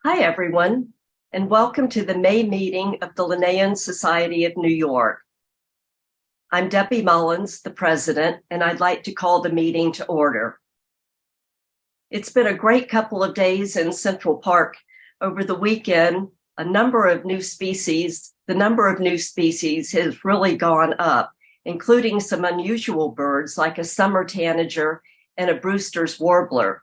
Hi, everyone, and welcome to the May meeting of the Linnaean Society of New York. I'm Debbie Mullins, the president, and I'd like to call the meeting to order. It's been a great couple of days in Central Park. Over the weekend, the number of new species has really gone up, including some unusual birds like a summer tanager and a Brewster's warbler.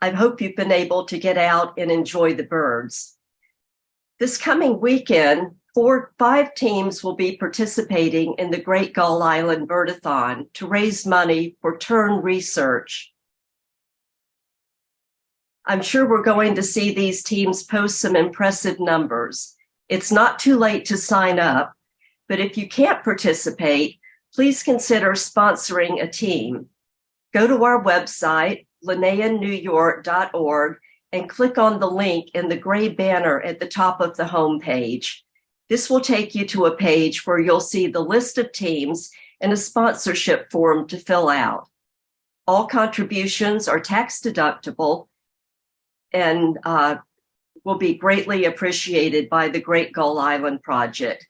I hope you've been able to get out and enjoy the birds. This coming weekend, 5 teams will be participating in the Great Gull Island Birdathon to raise money for tern research. I'm sure we're going to see these teams post some impressive numbers. It's not too late to sign up, but if you can't participate, please consider sponsoring a team. Go to our website, linnaeannewyork.org, and click on the link in the gray banner at the top of the homepage. This will take you to a page where you'll see the list of teams and a sponsorship form to fill out. All contributions are tax deductible and will be greatly appreciated by the Great Gull Island Project.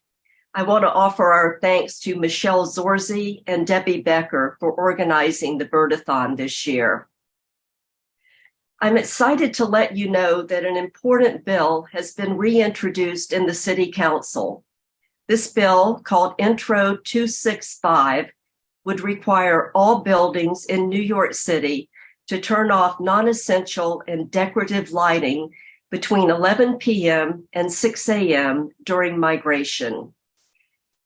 I want to offer our thanks to Michelle Zorzi and Debbie Becker for organizing the Birdathon this year. I'm excited to let you know that an important bill has been reintroduced in the City Council. This bill, called Intro 265, would require all buildings in New York City to turn off non-essential and decorative lighting between 11 p.m. and 6 a.m. during migration.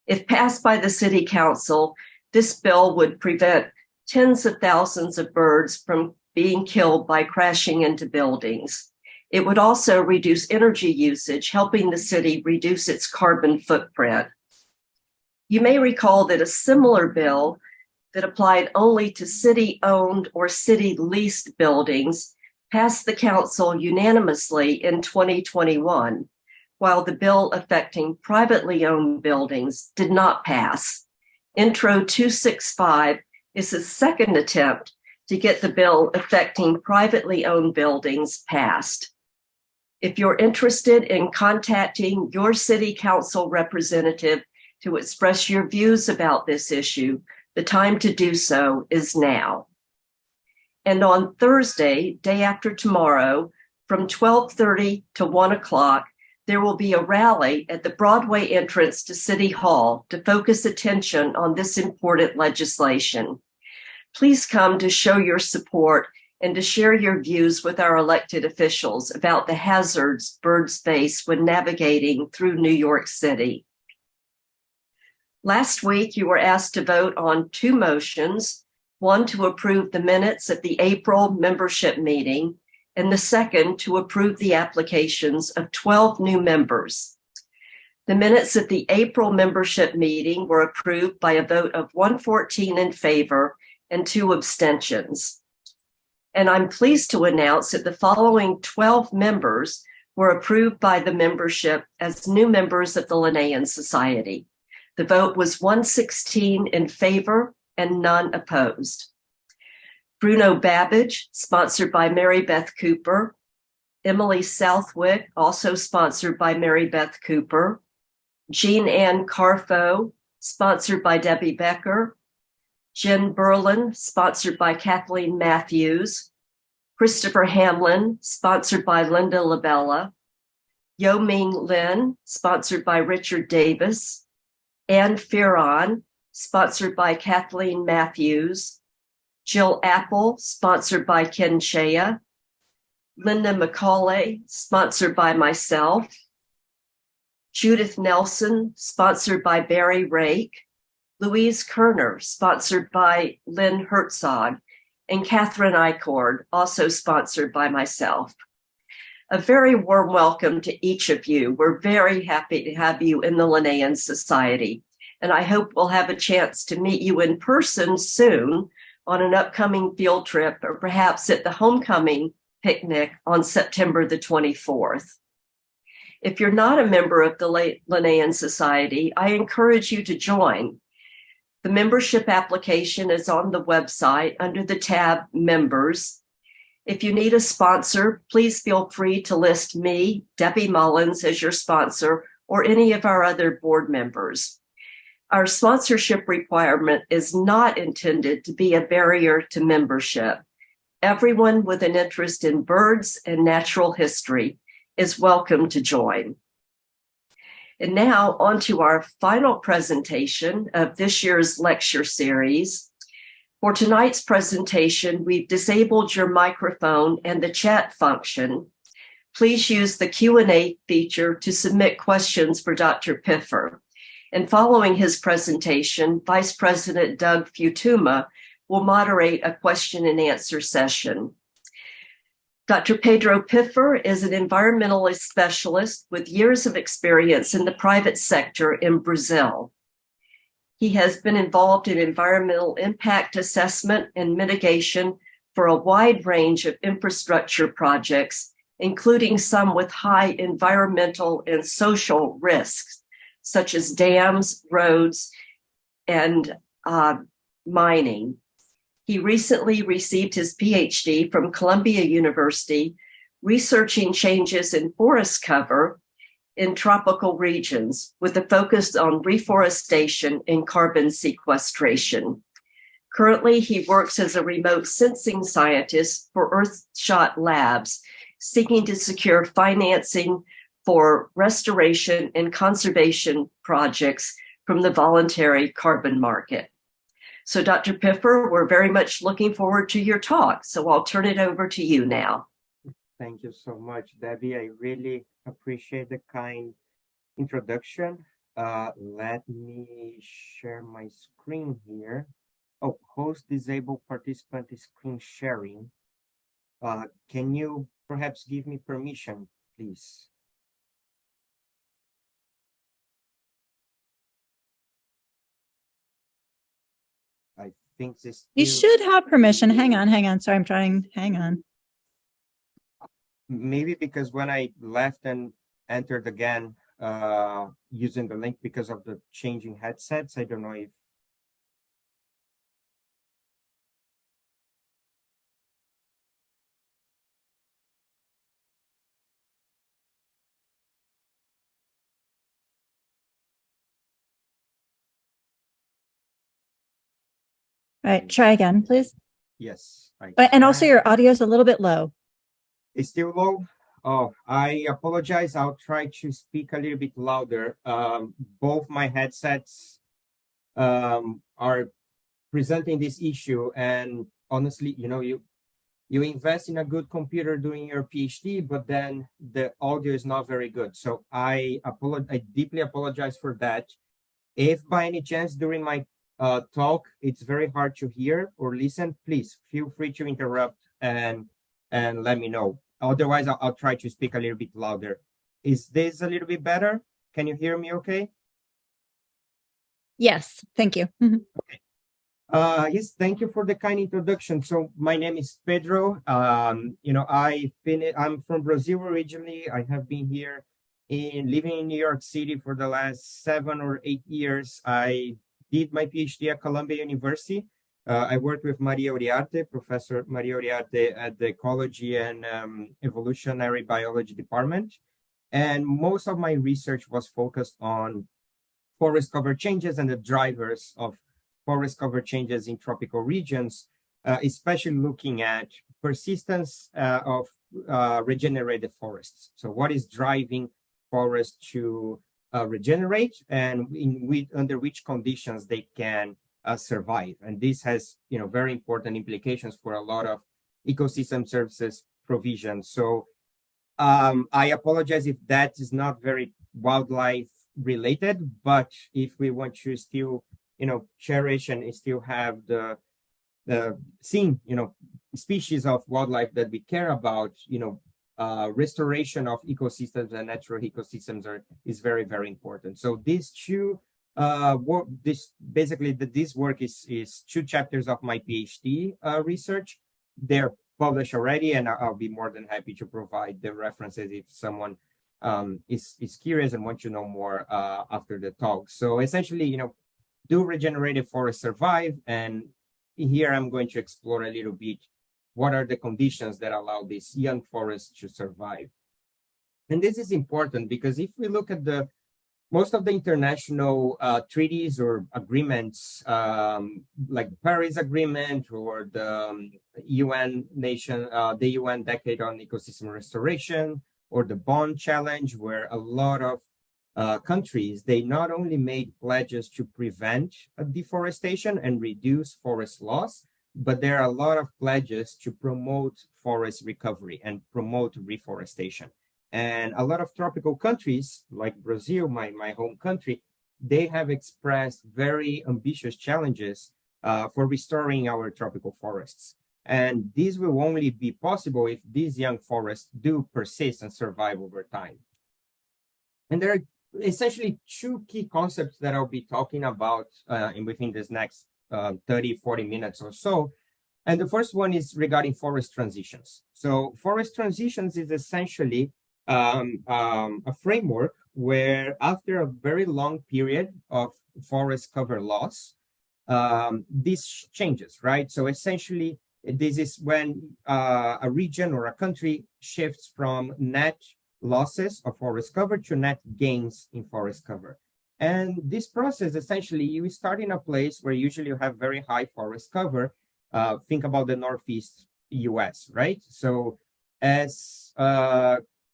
If passed by the City Council, this bill would prevent tens of thousands of birds from being killed by crashing into buildings. It would also reduce energy usage, helping the city reduce its carbon footprint. You may recall that a similar bill that applied only to city-owned or city-leased buildings passed the council unanimously in 2021, while the bill affecting privately owned buildings did not pass. Intro 265 is a second attempt to get the bill affecting privately owned buildings passed. If you're interested in contacting your city council representative to express your views about this issue, the time to do so is now. And on Thursday, day after tomorrow, from 12:30 to 1 o'clock, there will be a rally at the Broadway entrance to City Hall to focus attention on this important legislation. Please come to show your support and to share your views with our elected officials about the hazards birds face when navigating through New York City. Last week, you were asked to vote on 2 motions, one to approve the minutes of the April membership meeting, and the second to approve the applications of 12 new members. The minutes of the April membership meeting were approved by a vote of 114 in favor and 2 abstentions. And I'm pleased to announce that the following 12 members were approved by the membership as new members of the Linnaean Society. The vote was 116 in favor and none opposed. Bruno Babbage, sponsored by Mary Beth Cooper. Emily Southwick, also sponsored by Mary Beth Cooper. Jean Ann Carfo, sponsored by Debbie Becker. Jen Berlin, sponsored by Kathleen Matthews. Christopher Hamlin, sponsored by Linda Labella. Yo Ming Lin, sponsored by Richard Davis. Anne Fearon, sponsored by Kathleen Matthews. Jill Apple, sponsored by Ken Chea. Linda McCauley, sponsored by myself. Judith Nelson, sponsored by Barry Rake. Louise Kerner, sponsored by Lynn Herzog. And Catherine Icord, also sponsored by myself. A very warm welcome to each of you. We're very happy to have you in the Linnaean Society. And I hope we'll have a chance to meet you in person soon on an upcoming field trip, or perhaps at the homecoming picnic on September the 24th. If you're not a member of the Linnaean Society, I encourage you to join. The membership application is on the website under the tab Members. If you need a sponsor, please feel free to list me, Debbie Mullins, as your sponsor, or any of our other board members. Our sponsorship requirement is not intended to be a barrier to membership. Everyone with an interest in birds and natural history is welcome to join. And now on to our final presentation of this year's lecture series. For tonight's presentation, we've disabled your microphone and the chat function. Please use the Q&A feature to submit questions for Dr. Piffer. And following his presentation, Vice President Doug Futuma will moderate a question and answer session. Dr. Pedro Piffer is an environmentalist specialist with years of experience in the private sector in Brazil. He has been involved in environmental impact assessment and mitigation for a wide range of infrastructure projects, including some with high environmental and social risks, such as dams, roads, and mining. He recently received his Ph.D. from Columbia University, researching changes in forest cover in tropical regions with a focus on reforestation and carbon sequestration. Currently, he works as a remote sensing scientist for Earthshot Labs, seeking to secure financing for restoration and conservation projects from the voluntary carbon market. So, Dr. Piffer, we're very much looking forward to your talk. So I'll turn it over to you now. Thank you so much, Debbie. I really appreciate the kind introduction. Let me share my screen here. Oh, host disabled participant screen sharing. Can you perhaps give me permission, please? I think this. You should have permission. Hang on. Sorry, I'm trying. Hang on. Maybe because when I left and entered again using the link because of the changing headsets, I don't know if. All right, try again, please. Yes. And also your audio is a little bit low. It's still low? Oh, I apologize. I'll try to speak a little bit louder. Both my headsets are presenting this issue, and honestly, you invest in a good computer doing your PhD, but then the audio is not very good. So I deeply apologize for that. If by any chance during my talk it's very hard to hear or listen, please feel free to interrupt and let me know. Otherwise, I'll try to speak a little bit louder. Is this a little bit better? Can you hear me okay? Yes, thank you. Okay. Yes, thank you for the kind introduction. So my name is Pedro. I'm from Brazil originally. I have been here living in New York City for the last 7 or 8 years. I did my PhD at Columbia University. I worked with Maria Uriarte, Professor Maria Uriarte at the Ecology and Evolutionary Biology Department. And most of my research was focused on forest cover changes and the drivers of forest cover changes in tropical regions, especially looking at persistence of regenerated forests. So what is driving forests to regenerate and under which conditions they can survive. And this has, very important implications for a lot of ecosystem services provision. So I apologize if that is not very wildlife related, but if we want to still, cherish and still have the species of wildlife that we care about, restoration of ecosystems and natural ecosystems is very, very important. So these two this work is 2 chapters of my PhD research. They're published already, and I'll be more than happy to provide the references if someone is curious and wants to know more after the talk. So essentially, do regenerative forests survive? And here I'm going to explore a little bit what are the conditions that allow these young forests to survive. And this is important because if we look at most of the international treaties or agreements, like the Paris Agreement or the the UN Decade on Ecosystem Restoration, or the Bond Challenge, where a lot of countries, they not only made pledges to prevent deforestation and reduce forest loss, but there are a lot of pledges to promote forest recovery and promote reforestation. And a lot of tropical countries, like Brazil, my home country, they have expressed very ambitious challenges for restoring our tropical forests. And this will only be possible if these young forests do persist and survive over time. And there are essentially two key concepts that I'll be talking about within this next 30, 40 minutes or so. And the first one is regarding forest transitions. So forest transitions is essentially a framework where after a very long period of forest cover loss, this changes, right? So essentially, this is when a region or a country shifts from net losses of forest cover to net gains in forest cover. And this process, essentially, you start in a place where usually you have very high forest cover. Think about the Northeast US, right? So as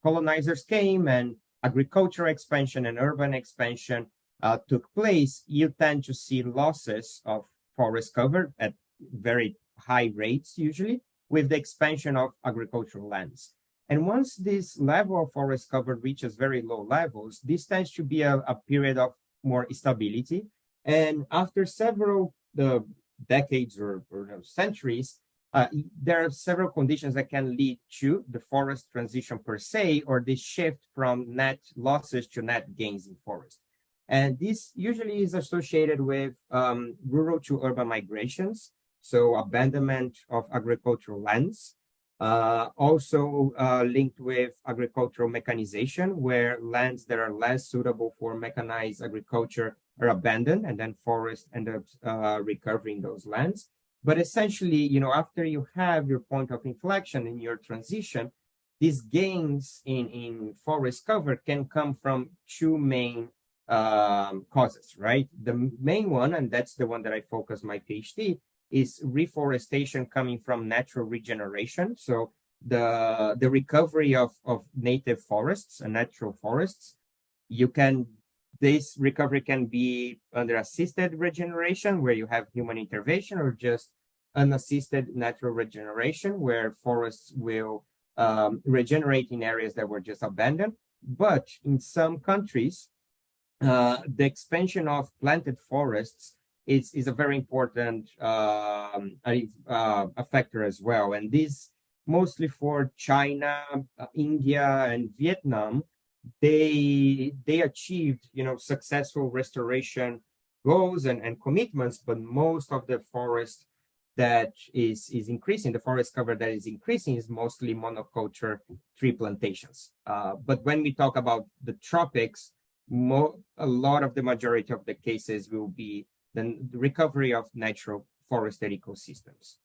colonizers came and agricultural expansion and urban expansion took place, you tend to see losses of forest cover at very high rates, usually, with the expansion of agricultural lands. And once this level of forest cover reaches very low levels, this tends to be a period of more stability. And after several decades or centuries, there are several conditions that can lead to the forest transition per se, or the shift from net losses to net gains in forest. And this usually is associated with rural to urban migrations, so abandonment of agricultural lands, also linked with agricultural mechanization, where lands that are less suitable for mechanized agriculture are abandoned, and then forests end up recovering those lands. But essentially, after you have your point of inflection in your transition, these gains in forest cover can come from two main causes, right? The main one, and that's the one that I focus my PhD, is reforestation coming from natural regeneration. So the recovery of native forests and natural forests, this recovery can be under assisted regeneration, where you have human intervention, or just unassisted natural regeneration, where forests will regenerate in areas that were just abandoned. But in some countries, the expansion of planted forests is a very important a factor as well. And this mostly for China, India, and Vietnam, they achieved successful restoration goals and commitments, but most of the forest that is increasing, the forest cover that is increasing, is mostly monoculture tree plantations. But when we talk about the tropics, a lot of the majority of the cases will be the recovery of natural forested ecosystems.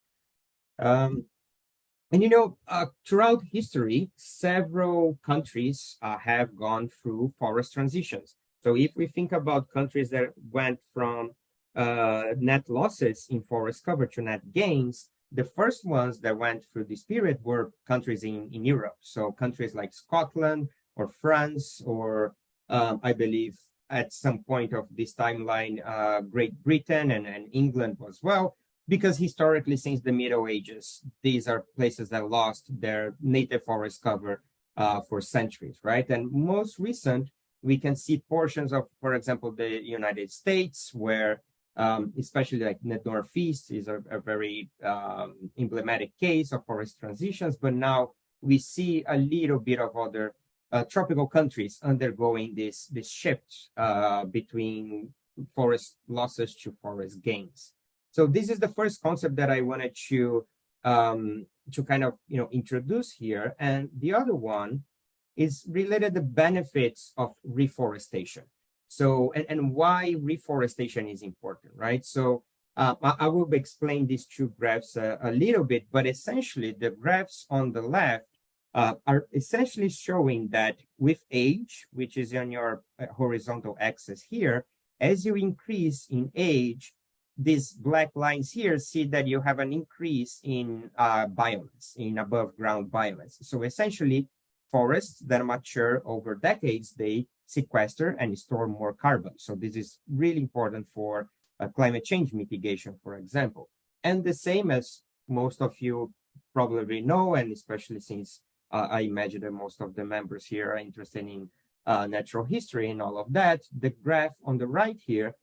Throughout history, several countries have gone through forest transitions. So if we think about countries that went from net losses in forest cover to net gains, the first ones that went through this period were countries in Europe. So countries like Scotland or France, or I believe at some point of this timeline, Great Britain and England as well. Because historically, since the Middle Ages, these are places that lost their native forest cover for centuries, right? And most recent, we can see portions of, for example, the United States, where especially like the Northeast is a very emblematic case of forest transitions. But now we see a little bit of other tropical countries undergoing this shift between forest losses to forest gains. So this is the first concept that I wanted to kind of introduce here, and the other one is related to the benefits of reforestation. So and why reforestation is important, right? So I will explain these two graphs a little bit, but essentially the graphs on the left are essentially showing that with age, which is on your horizontal axis here, as you increase in age, these black lines here see that you have an increase in biomass, in above ground biomass. So essentially, forests that mature over decades, they sequester and store more carbon. So this is really important for climate change mitigation, for example. And the same as most of you probably know, and especially since I imagine that most of the members here are interested in natural history and all of that, the graph on the right here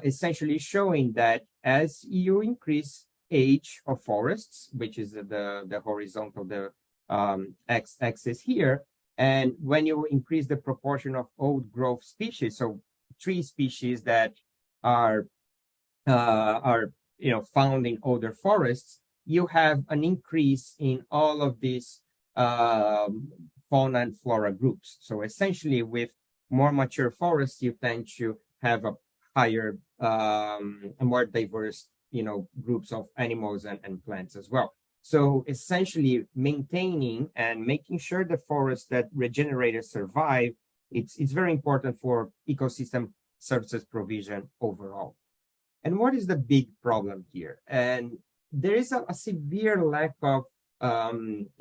essentially showing that as you increase age of forests, which is the horizontal, the x-axis here, and when you increase the proportion of old growth species, so tree species that are found in older forests, you have an increase in all of these fauna and flora groups. So essentially, with more mature forests, you tend to have a higher, more diverse, groups of animals and plants as well. So essentially, maintaining and making sure the forests that regenerate survive, it's very important for ecosystem services provision overall. And what is the big problem here? And there is a severe lack of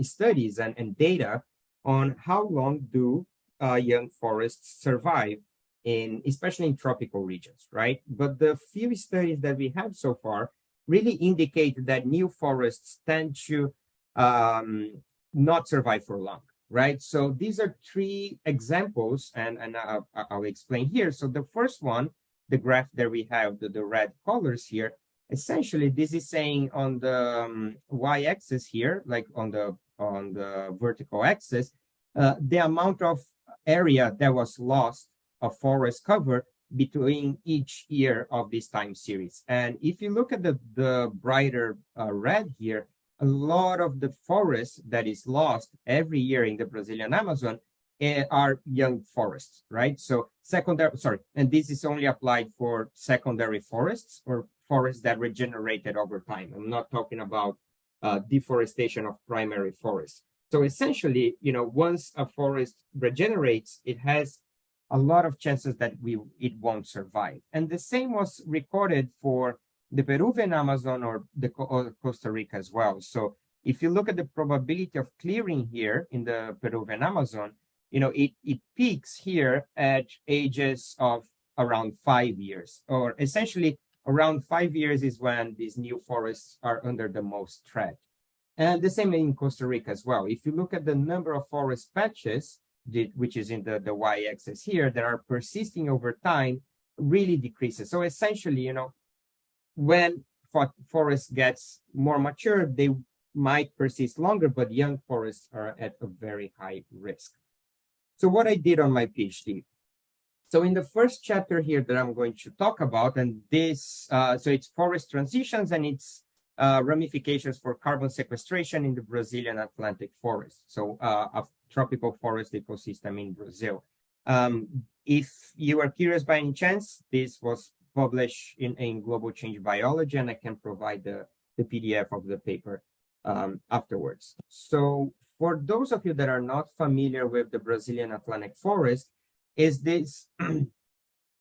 studies and data on how long do young forests survive, especially in tropical regions, right? But the few studies that we have so far really indicate that new forests tend to not survive for long, right? So these are three examples, and I'll explain here. So the first one, the graph that we have, the red colors here, essentially this is saying on the y-axis here, like on the vertical axis, the amount of area that was lost of forest cover between each year of this time series. And if you look at the brighter red here, a lot of the forest that is lost every year in the Brazilian Amazon are young forests, right? So and this is only applied for secondary forests or forests that regenerated over time. I'm not talking about deforestation of primary forests. So essentially, once a forest regenerates, it has a lot of chances that it won't survive. And the same was recorded for the Peruvian Amazon or Costa Rica as well. So if you look at the probability of clearing here in the Peruvian Amazon, it peaks here at ages of around 5 years, or essentially around 5 years is when these new forests are under the most threat. And the same in Costa Rica as well. If you look at the number of forest patches, which is in the y-axis here, that are persisting over time, really decreases. So essentially, when forest gets more mature, they might persist longer, but young forests are at a very high risk. So what I did on my PhD. So in the first chapter here that I'm going to talk about, and this, so it's forest transitions and its ramifications for carbon sequestration in the Brazilian Atlantic forest. So a tropical forest ecosystem in Brazil. If you are curious by any chance, this was published in Global Change Biology, and I can provide the PDF of the paper afterwards. So for those of you that are not familiar with the Brazilian Atlantic forest, is this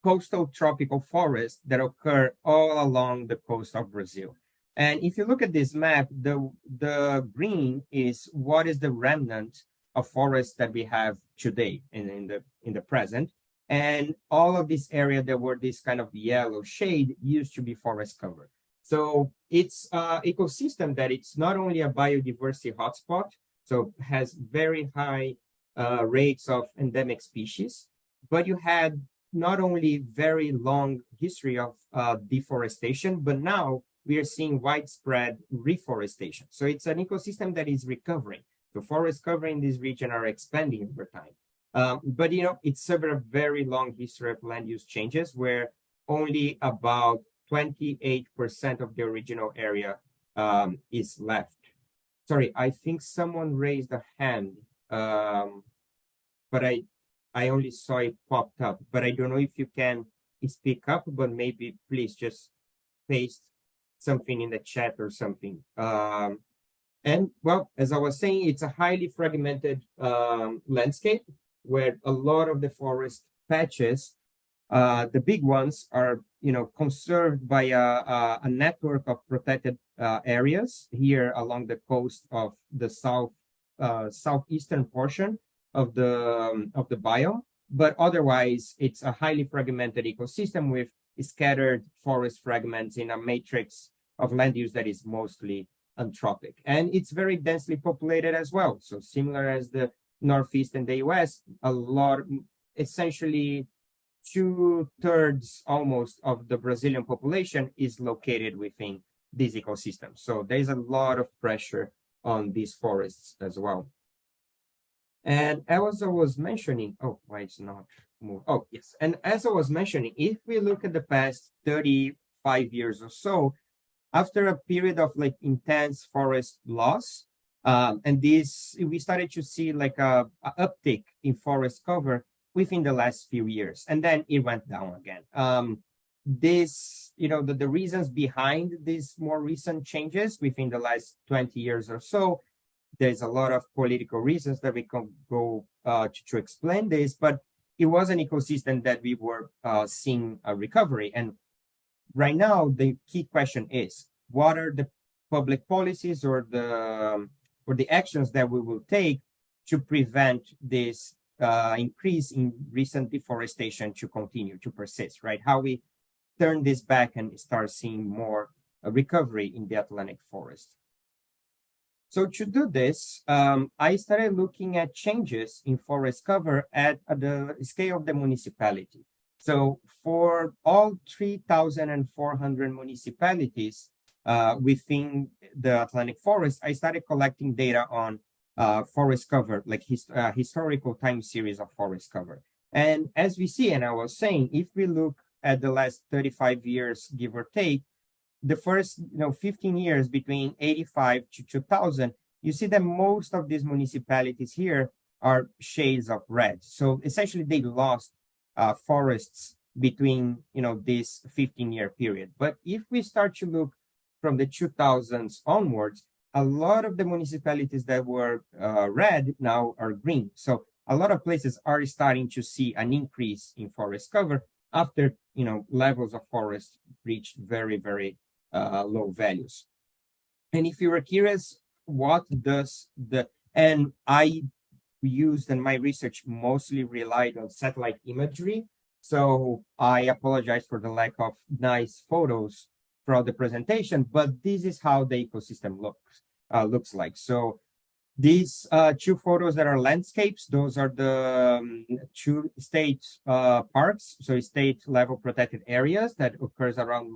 coastal tropical forest that occur all along the coast of Brazil. And if you look at this map, the green is what is the remnant of forests that we have today in the present. And all of this area that were this kind of yellow shade used to be forest cover. So it's an ecosystem that it's not only a biodiversity hotspot, so has very high rates of endemic species, but you had not only very long history of deforestation, but now we are seeing widespread reforestation. So it's an ecosystem that is recovering. So forest cover in this region are expanding over time. But it's suffered a very long history of land use changes where only about 28% of the original area is left. Sorry, I think someone raised a hand, but I only saw it popped up. But I don't know if you can speak up, but maybe please just paste something in the chat or something. And well, as I was saying, it's a highly fragmented landscape where a lot of the forest patches, the big ones, are conserved by a network of protected areas here along the coast of the southeastern portion of the biome. But otherwise, it's a highly fragmented ecosystem with scattered forest fragments in a matrix of land use that is mostly anthropic. And it's very densely populated as well. So similar as the Northeast and the US, essentially 2/3 almost of the Brazilian population is located within this ecosystem. So there's a lot of pressure on these forests as well. And as I was mentioning, why it's not move? Oh, yes. And as I was mentioning, if we look at the past 35 years or so, after a period of like intense forest loss, and we started to see like a uptick in forest cover within the last few years, and then it went down again. The reasons behind these more recent changes within the last 20 years or so, there's a lot of political reasons that we can go to explain this, but it was an ecosystem that we were seeing a recovery. And right now, the key question is, what are the public policies or the actions that we will take to prevent this increase in recent deforestation to continue to persist, right? How we turn this back and start seeing more recovery in the Atlantic forest. So to do this, I started looking at changes in forest cover at the scale of the municipality. So for all 3,400 municipalities within the Atlantic forest, I started collecting data on forest cover, like historical time series of forest cover. And as we see, and I was saying, if we look at the last 35 years, give or take, the first 15 years between 85 to 2000, you see that most of these municipalities here are shades of red. So essentially they lost forests between this 15-year period. But if we start to look from the 2000s onwards, a lot of the municipalities that were red now are green. So a lot of places are starting to see an increase in forest cover after levels of forest reached very, very low values. And if you were curious, what does and I used, and my research mostly relied on satellite imagery. So I apologize for the lack of nice photos throughout the presentation, but this is how the ecosystem looks like. So these two photos that are landscapes, those are the two state parks, so state level protected areas that occurs around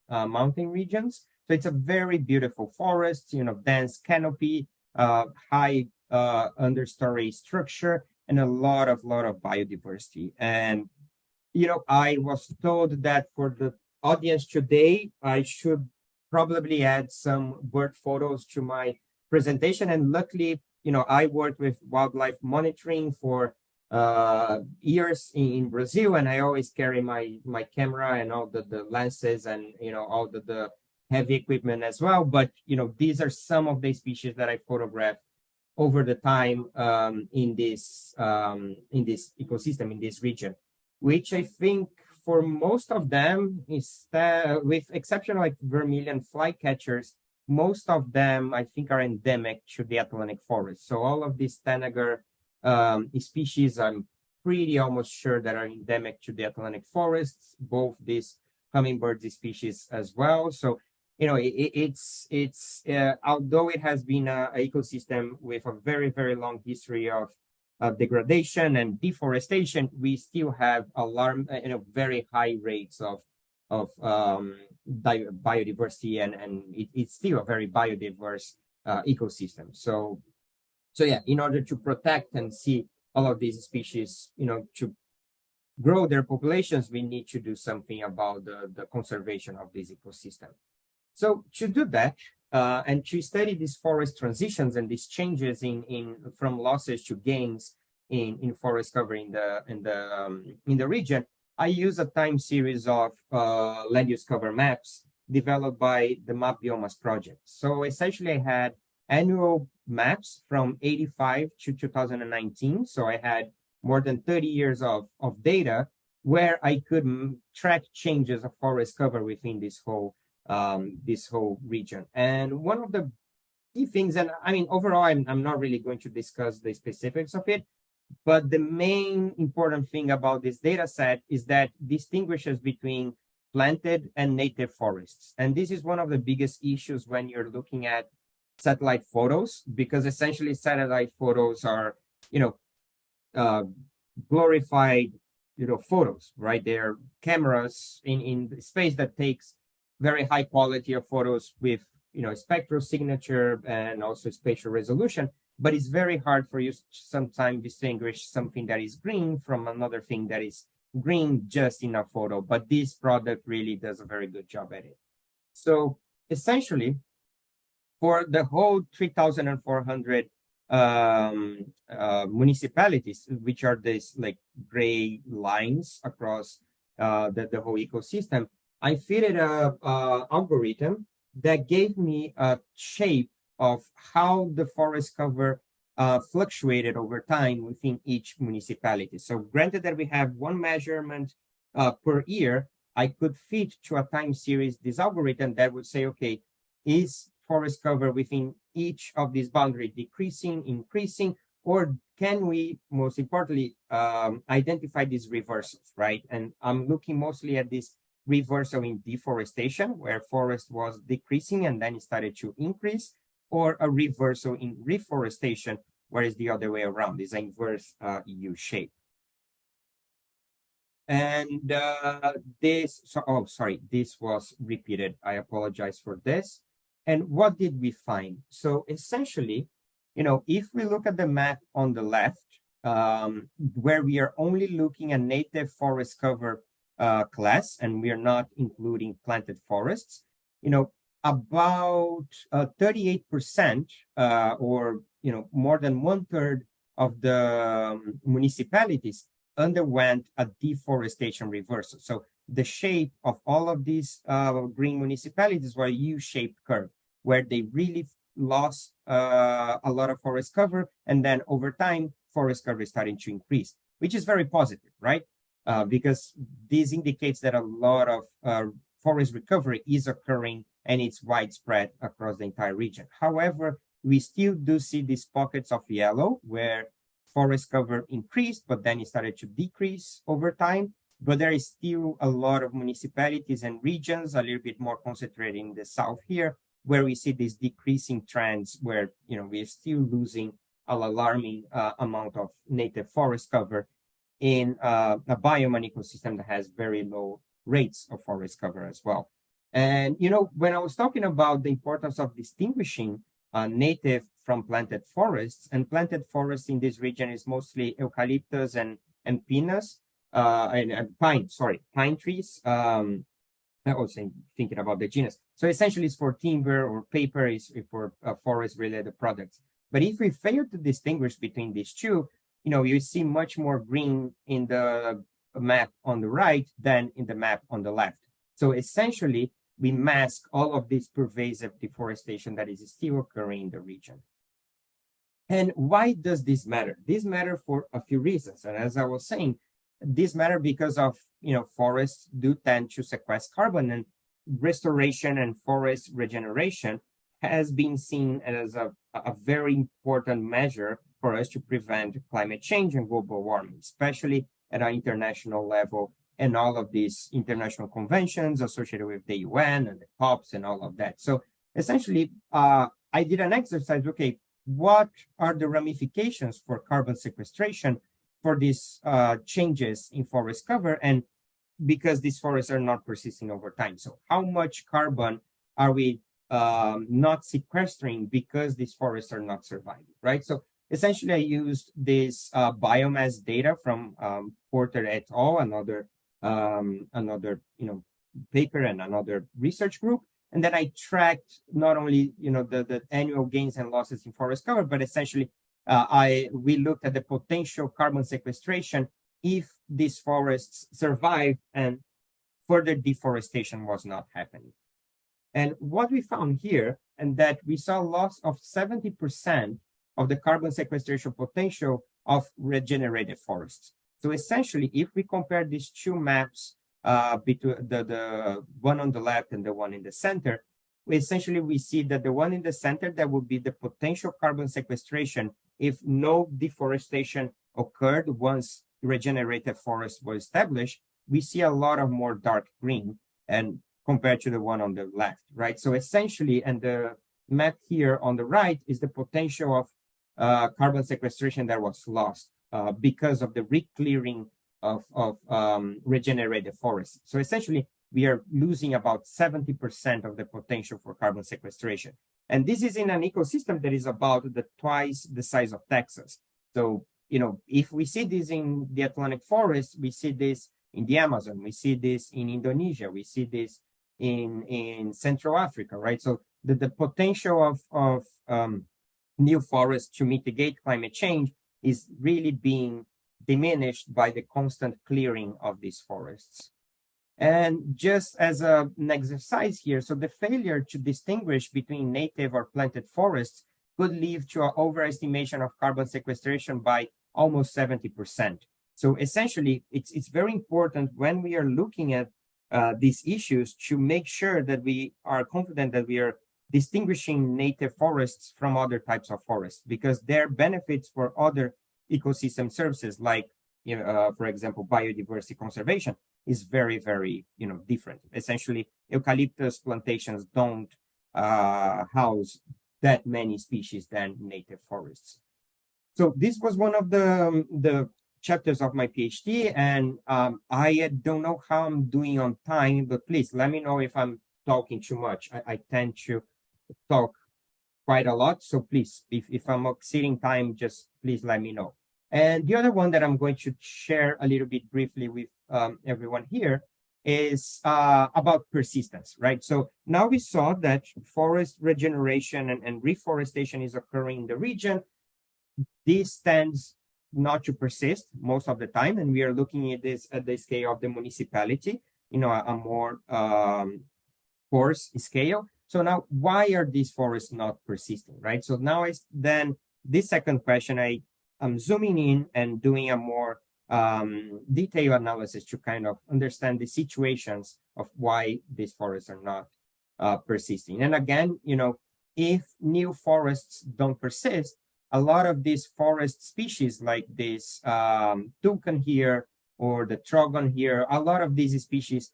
mountain regions. So it's a very beautiful forest, dense canopy, high understory structure, and a lot of biodiversity. And I was told that for the audience today, I should probably add some bird photos to my presentation. And luckily, I worked with wildlife monitoring for years in Brazil, and I always carry my camera and all the lenses and all the heavy equipment as well. But these are some of the species that I photographed over the time in this ecosystem, in this region, which I think for most of them is with exception like vermilion flycatchers, most of them I think are endemic to the Atlantic forest. So all of these tanager species, I'm pretty almost sure that are endemic to the Atlantic forests, both these hummingbird species as well. So it's although it has been an ecosystem with a very, very long history of degradation and deforestation, we still have very high rates of biodiversity, and it's still a very biodiverse ecosystem. So yeah, in order to protect and see all of these species, to grow their populations, we need to do something about the conservation of this ecosystem. So to do that, and to study these forest transitions and these changes in from losses to gains in forest cover in the region, I use a time series of land use cover maps developed by the Map Biomas project. So essentially, I had annual maps from 85 to 2019. So I had more than 30 years of data where I could track changes of forest cover within this whole region. And one of the key things, and I mean, overall, I'm not really going to discuss the specifics of it, but the main important thing about this data set is that distinguishes between planted and native forests. And this is one of the biggest issues when you're looking at satellite photos, because essentially satellite photos are, glorified, photos, right? They're cameras in space that takes very high quality of photos with, spectral signature and also spatial resolution. But it's very hard for you to sometimes distinguish something that is green from another thing that is green just in a photo. But this product really does a very good job at it. So essentially, for the whole 3,400 municipalities, which are these like gray lines across the whole ecosystem, I fitted a algorithm that gave me a shape of how the forest cover fluctuated over time within each municipality. So granted that we have one measurement per year, I could fit to a time series this algorithm that would say, okay, is forest cover within each of these boundaries decreasing, increasing, or can we, most importantly, identify these reversals, right? And I'm looking mostly at this reversal in deforestation, where forest was decreasing and then it started to increase, or a reversal in reforestation, where it's the other way around, it's an inverse U shape. And this was repeated. I apologize for this. And what did we find? So essentially, if we look at the map on the left, where we are only looking at native forest cover class, and we are not including planted forests, about 38% or more than 1/3 of the municipalities underwent a deforestation reversal. So the shape of all of these green municipalities were a U-shaped curve, where they really lost a lot of forest cover, and then over time, forest cover is starting to increase, which is very positive, right? Because this indicates that a lot of forest recovery is occurring and it's widespread across the entire region. However, we still do see these pockets of yellow where forest cover increased, but then it started to decrease over time. But there is still a lot of municipalities and regions, a little bit more concentrated in the south here, where we see these decreasing trends where, we're still losing an alarming amount of native forest cover in a biome and ecosystem that has very low rates of forest cover as well. And, when I was talking about the importance of distinguishing native from planted forests, and planted forests in this region is mostly eucalyptus and pinus, and pine trees. I was thinking about the genus. So essentially it's for timber, or paper is for forest related products. But if we fail to distinguish between these two, you see much more green in the map on the right than in the map on the left. So essentially we mask all of this pervasive deforestation that is still occurring in the region. And why does this matter? This matters for a few reasons. And as I was saying, this matters because of, forests do tend to sequester carbon, and restoration and forest regeneration has been seen as a very important measure for us to prevent climate change and global warming, especially at an international level, and all of these international conventions associated with the UN and the COPs and all of that. So essentially, I did an exercise, okay, what are the ramifications for carbon sequestration for these changes in forest cover, and because these forests are not persisting over time. So how much carbon are we not sequestering because these forests are not surviving, right? So essentially I used this biomass data from Porter et al., another paper and another research group. And then I tracked not only, the annual gains and losses in forest cover, but essentially we looked at the potential carbon sequestration if these forests survive and further deforestation was not happening. And what we found here, and that we saw loss of 70% of the carbon sequestration potential of regenerated forests. So essentially, if we compare these two maps between the one on the left and the one in the center, we see that the one in the center, that would be the potential carbon sequestration if no deforestation occurred once regenerated forests were established. We see a lot of more dark green and compared to the one on the left, right? So essentially, and the map here on the right is the potential of carbon sequestration that was lost because of the re-clearing of regenerated forests. So essentially, we are losing about 70% of the potential for carbon sequestration. And this is in an ecosystem that is about twice the size of Texas. So, if we see this in the Atlantic forest, we see this in the Amazon, we see this in Indonesia, we see this in Central Africa, right? So the potential of new forests to mitigate climate change is really being diminished by the constant clearing of these forests. And just as an exercise here, so the failure to distinguish between native or planted forests could lead to an overestimation of carbon sequestration by almost 70%. So essentially, it's very important when we are looking at these issues to make sure that we are confident that we are distinguishing native forests from other types of forests, because their benefits for other ecosystem services, like for example, biodiversity conservation, is very, very different. Essentially, eucalyptus plantations don't house that many species than native forests. So this was one of the chapters of my PhD, and I don't know how I'm doing on time, but please let me know if I'm talking too much. I tend to talk quite a lot, so please, if I'm exceeding time, just please let me know. And the other one that I'm going to share a little bit briefly with everyone here is about persistence, right? So now we saw that forest regeneration and reforestation is occurring in the region. This tends not to persist most of the time, and we are looking at this at the scale of the municipality, a more coarse scale. So now, why are these forests not persisting, right? So now then this second question, I'm zooming in and doing a more detailed analysis to kind of understand the situations of why these forests are not persisting. And again, if new forests don't persist, a lot of these forest species like this toucan here or the trogon here, a lot of these species,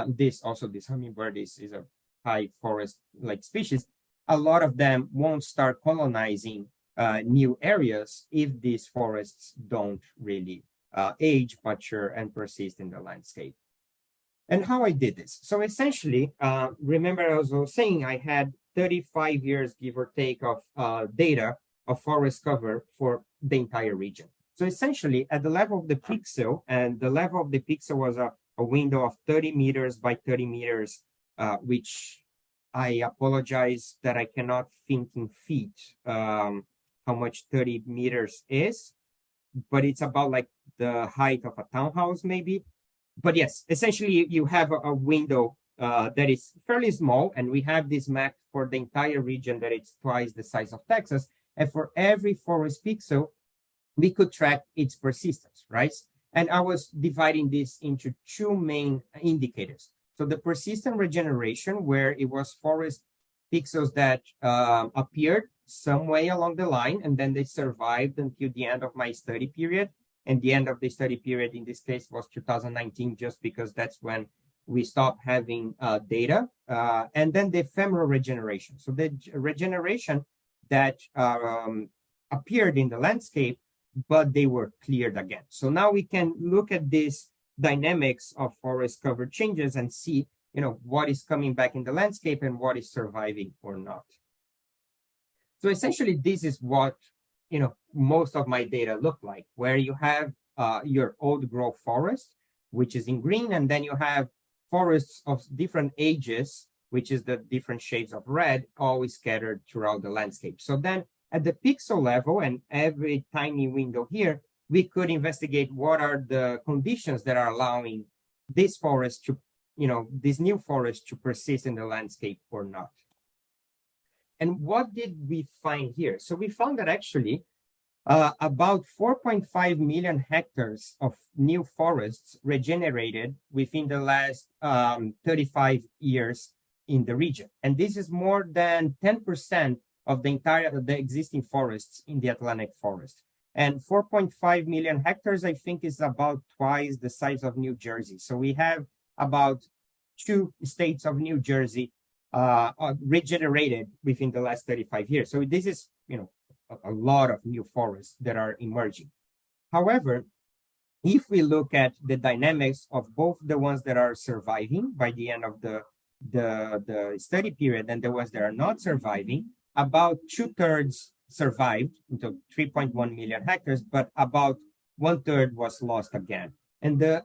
this hummingbird is a high forest-like species, a lot of them won't start colonizing new areas if these forests don't really age, mature, and persist in the landscape. And how I did this. So essentially, remember I was saying I had 35 years, give or take, of data of forest cover for the entire region. So essentially, at the level of the pixel, and the level of the pixel was a window of 30 meters by 30 meters, which I apologize that I cannot think in feet how much 30 meters is, but it's about like the height of a townhouse maybe. But yes, essentially you have a window that is fairly small, and we have this map for the entire region that it's twice the size of Texas. And for every forest pixel, we could track its persistence, right? And I was dividing this into two main indicators. So the persistent regeneration, where it was forest pixels that appeared some way along the line, and then they survived until the end of my study period. And the end of the study period in this case was 2019, just because that's when we stopped having data. And then the ephemeral regeneration. So the regeneration that appeared in the landscape, but they were cleared again. So now we can look at this dynamics of forest cover changes and see, what is coming back in the landscape and what is surviving or not. So essentially, this is what, most of my data look like, where you have your old growth forest, which is in green, and then you have forests of different ages, which is the different shades of red, always scattered throughout the landscape. So then at the pixel level and every tiny window here, we could investigate what are the conditions that are allowing this forest to, these new forests to persist in the landscape or not. And what did we find here? So we found that actually about 4.5 million hectares of new forests regenerated within the last 35 years in the region. And this is more than 10% of the existing forests in the Atlantic forest. And 4.5 million hectares, I think, is about twice the size of New Jersey. So we have about 2 states of New Jersey regenerated within the last 35 years. So this is, a lot of new forests that are emerging. However, if we look at the dynamics of both the ones that are surviving by the end of the study period and the ones that are not surviving, about 2/3 survived into 3.1 million hectares, but about 1/3 was lost again. And the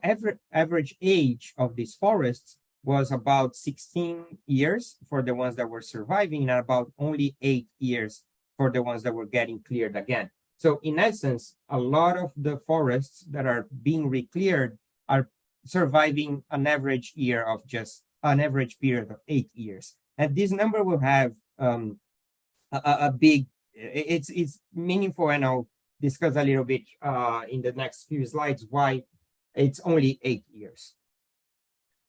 average age of these forests was about 16 years for the ones that were surviving and about only 8 years for the ones that were getting cleared again. So in essence, a lot of the forests that are being recleared are surviving an average period of 8 years. And this number will have a big, it's meaningful, and I'll discuss a little bit in the next few slides why it's only 8 years.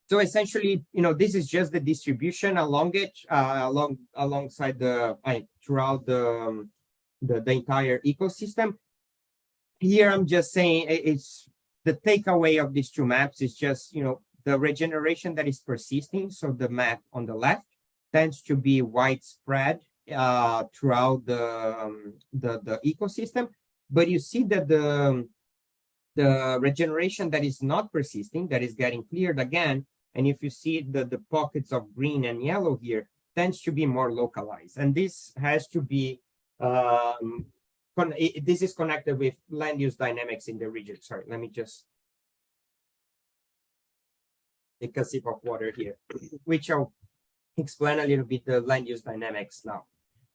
So essentially, this is just the distribution along it, alongside throughout the entire ecosystem. Here, I'm just saying it's the takeaway of these 2 maps is just, the regeneration that is persisting. So the map on the left tends to be widespread throughout the ecosystem, but you see that the regeneration that is not persisting, that is getting cleared again, and if you see the pockets of green and yellow here, tends to be more localized. And this has to be, this is connected with land use dynamics in the region. Sorry, let me just take a sip of water here, which I'll explain a little bit the land use dynamics now.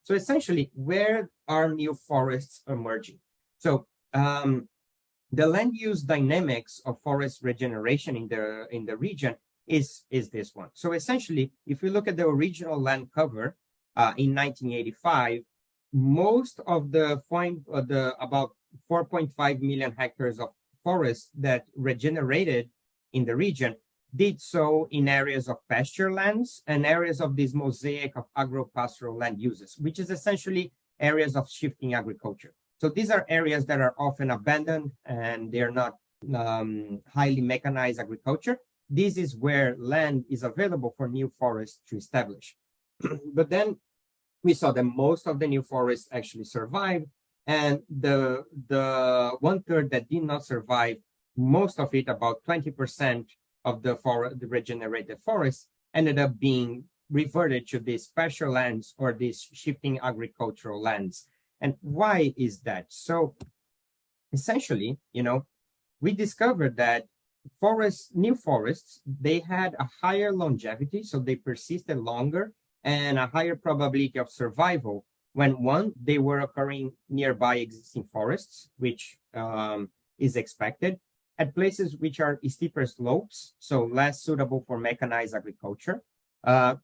So essentially, where are new forests emerging? So the land use dynamics of forest regeneration in the region is this one. So essentially, if we look at the original land cover in 1985, most of the about 4.5 million hectares of forest that regenerated in the region did so in areas of pasture lands and areas of this mosaic of agro-pastoral land uses, which is essentially areas of shifting agriculture. So these are areas that are often abandoned and they're not highly mechanized agriculture. This is where land is available for new forests to establish. But then we saw that most of the new forests actually survived, and the 1/3 that did not survive, most of it, about 20% of the regenerated forests, ended up being reverted to these pasture lands or these shifting agricultural lands. And why is that? So essentially, we discovered that new forests, they had a higher longevity, so they persisted longer, and a higher probability of survival when, one, they were occurring nearby existing forests, which is expected, at places which are steeper slopes, so less suitable for mechanized agriculture,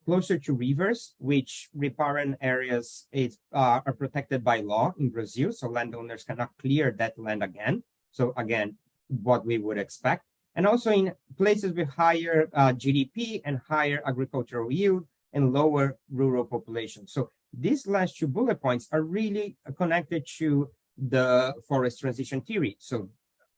closer to rivers, which riparian areas are protected by law in Brazil, so landowners cannot clear that land again. So again, what we would expect. And also in places with higher GDP and higher agricultural yield and lower rural population. So these last 2 bullet points are really connected to the forest transition theory. So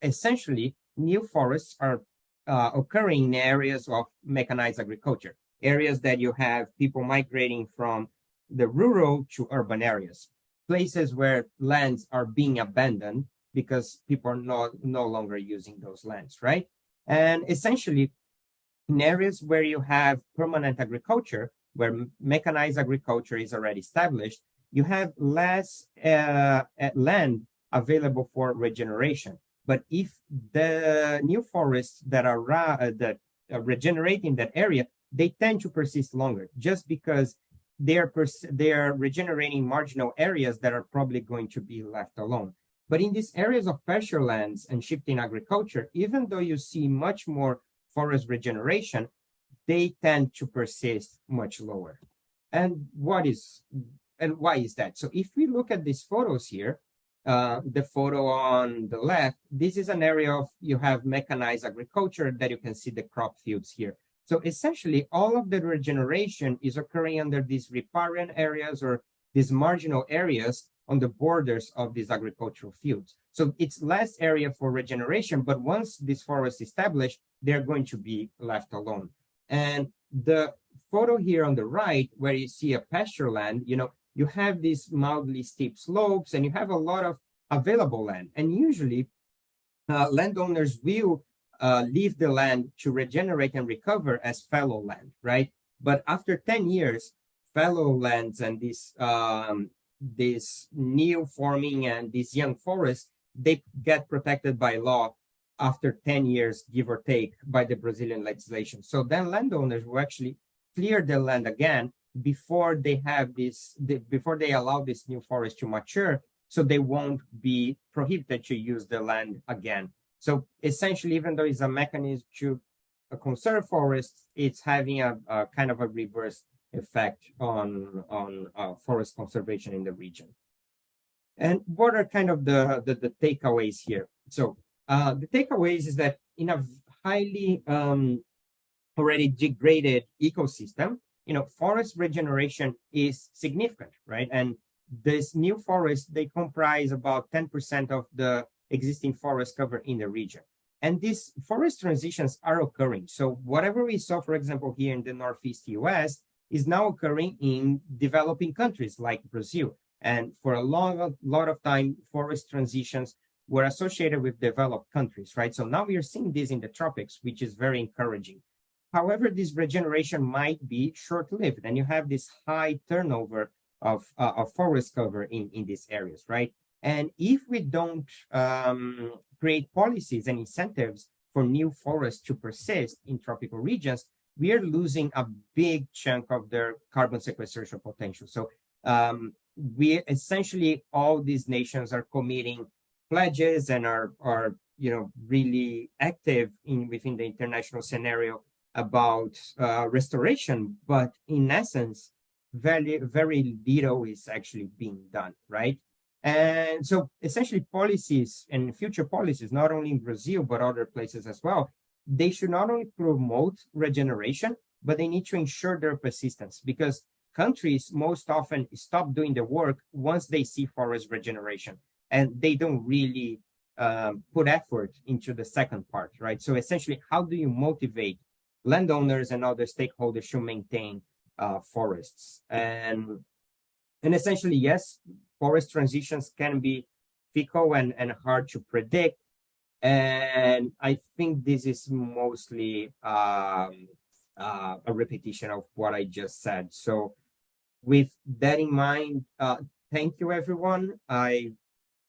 essentially, new forests are occurring in areas of mechanized agriculture, areas that you have people migrating from the rural to urban areas, places where lands are being abandoned because people are no longer using those lands, right? And essentially, in areas where you have permanent agriculture, where mechanized agriculture is already established, you have less land available for regeneration. But if the new forests that are regenerate in that area, they tend to persist longer, just because they are regenerating marginal areas that are probably going to be left alone. But in these areas of pasture lands and shifting agriculture, even though you see much more forest regeneration, they tend to persist much lower. And why is that? So if we look at these photos here, the photo on the left, this is an area of, you have mechanized agriculture that you can see the crop fields here. So essentially all of the regeneration is occurring under these riparian areas or these marginal areas on the borders of these agricultural fields. So it's less area for regeneration, but once this forest is established, they're going to be left alone. And the photo here on the right, where you see a pasture land, you have these mildly steep slopes and you have a lot of available land. And usually landowners will leave the land to regenerate and recover as fallow land, right? But after 10 years, fallow lands and this new forming and these young forests, they get protected by law after 10 years, give or take, by the Brazilian legislation. So then landowners will actually clear the land again before they allow this new forest to mature, so they won't be prohibited to use the land again. So essentially, even though it's a mechanism to conserve forests, it's having a kind of a reverse effect on forest conservation in the region. And what are kind of the takeaways here? So the takeaways is that in a highly already degraded ecosystem, forest regeneration is significant, right? And this new forest, they comprise about 10% of the existing forest cover in the region. And these forest transitions are occurring. So whatever we saw, for example, here in the Northeast US is now occurring in developing countries like Brazil. And for a lot of time, forest transitions were associated with developed countries, right? So now we are seeing this in the tropics, which is very encouraging. However, this regeneration might be short-lived, and you have this high turnover of forest cover in these areas, right? And if we don't create policies and incentives for new forests to persist in tropical regions, we are losing a big chunk of their carbon sequestration potential. So we essentially, all these nations are committing pledges and are really active within the international scenario about restoration, but in essence, very little is actually being done, right? And so essentially policies and future policies, not only in Brazil, but other places as well, they should not only promote regeneration, but they need to ensure their persistence, because countries most often stop doing the work once they see forest regeneration, and they don't really put effort into the second part, right? So essentially, how do you motivate landowners and other stakeholders to maintain forests? And essentially, yes, forest transitions can be fickle and hard to predict. And I think this is mostly a repetition of what I just said. So with that in mind, thank you, everyone. I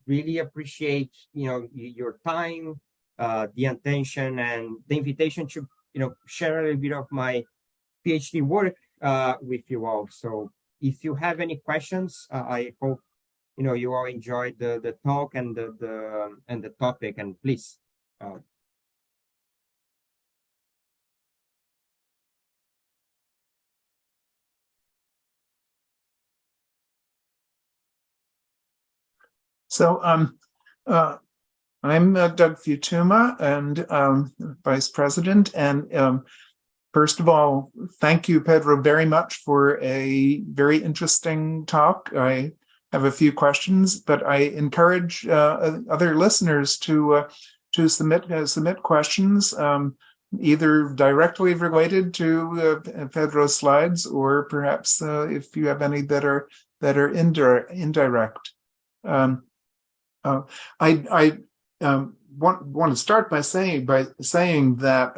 really appreciate, your time, the attention, and the invitation to, share a little bit of my PhD work with you all. So if you have any questions, I hope you all enjoyed the talk and the topic, and please. So I'm Doug Futuma, and Vice President. And first of all, thank you, Pedro, very much for a very interesting talk. I have a few questions, but I encourage other listeners to submit questions, either directly related to Pedro's slides, or perhaps if you have any that are indirect. I want to start by saying that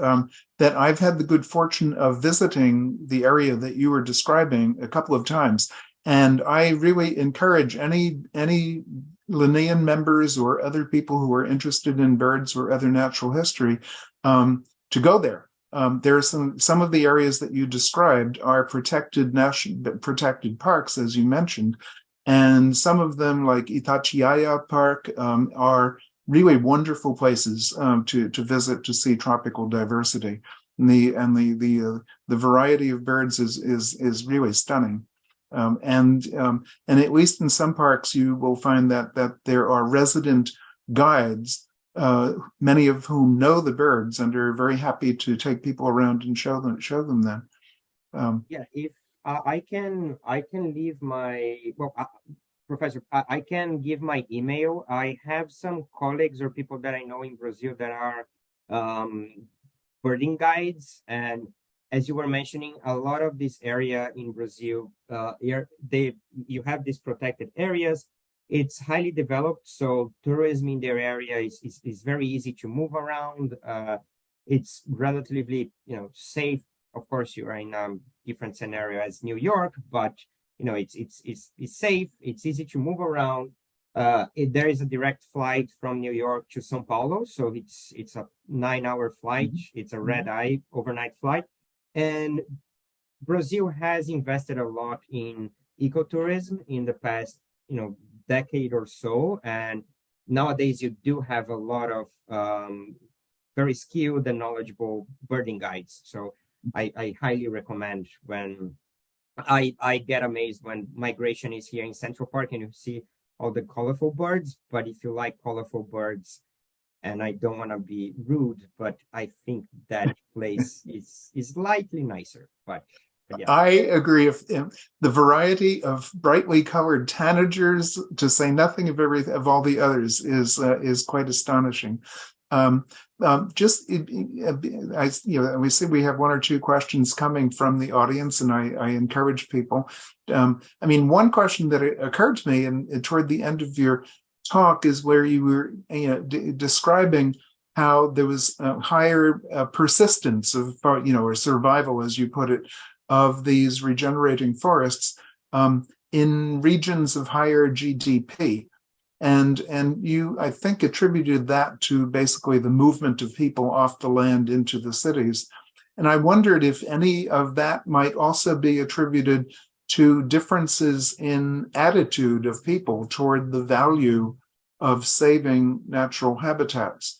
that I've had the good fortune of visiting the area that you were describing a couple of times, and I really encourage any Linnean members or other people who are interested in birds or other natural history to go there. There are some of the areas that you described are protected parks, as you mentioned, and some of them, like Itatiaia Park, are really wonderful places to visit to see tropical diversity. The variety of birds is really stunning. And at least in some parks, you will find that there are resident guides, many of whom know the birds and are very happy to take people around and show them them. Yeah, if I can leave my Professor, I can give my email. I have some colleagues or people that I know in Brazil that are birding guides, and as you were mentioning, a lot of this area in Brazil, you have these protected areas. It's highly developed, so tourism in their area is very easy to move around. It's relatively, safe. Of course, you are in a different scenario as New York, but it's safe. It's easy to move around. There is a direct flight from New York to São Paulo, so it's a 9-hour flight. It's a red-eye overnight flight, and Brazil has invested a lot in ecotourism in the past, decade or so, and nowadays you do have a lot of very skilled and knowledgeable birding guides. So I highly recommend. When I get amazed when migration is here in Central Park and you see all the colorful birds. But if you like colorful birds, and I don't want to be rude, but I think that place is slightly nicer. But yeah. I agree. If the variety of brightly colored tanagers, to say nothing of all the others, is quite astonishing. We see we have one or two questions coming from the audience, and I encourage people. One question that occurred to me, and toward the end of your talk, is where you were describing how there was higher persistence of, or survival, as you put it, of these regenerating forests in regions of higher GDP. And you, I think, attributed that to basically the movement of people off the land into the cities. And I wondered if any of that might also be attributed to differences in attitude of people toward the value of saving natural habitats.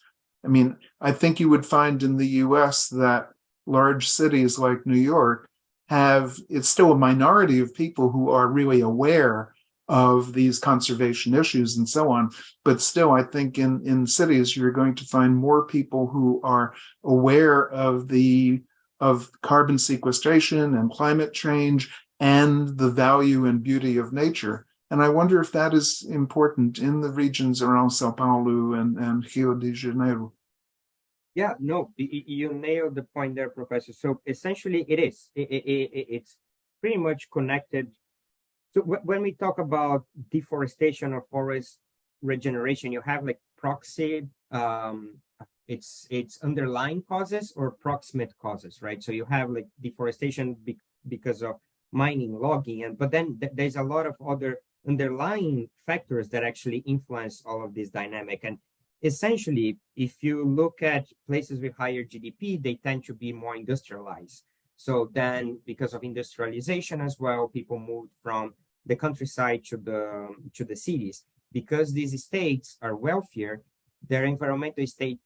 I think you would find in the US that large cities like New York it's still a minority of people who are really aware of these conservation issues and so on. But still, I think in cities, you're going to find more people who are aware of carbon sequestration and climate change and the value and beauty of nature. And I wonder if that is important in the regions around Sao Paulo and Rio de Janeiro. Yeah, no, you nailed the point there, Professor. So essentially, it is. It's pretty much connected. So when we talk about deforestation or forest regeneration, you have like proxy, it's underlying causes or proximate causes, right? So you have like deforestation because of mining, logging, but then there's a lot of other underlying factors that actually influence all of this dynamic. And essentially, if you look at places with higher GDP, they tend to be more industrialized. So then, because of industrialization as well, people moved from the countryside to the cities. Because these states are wealthier, their environmental state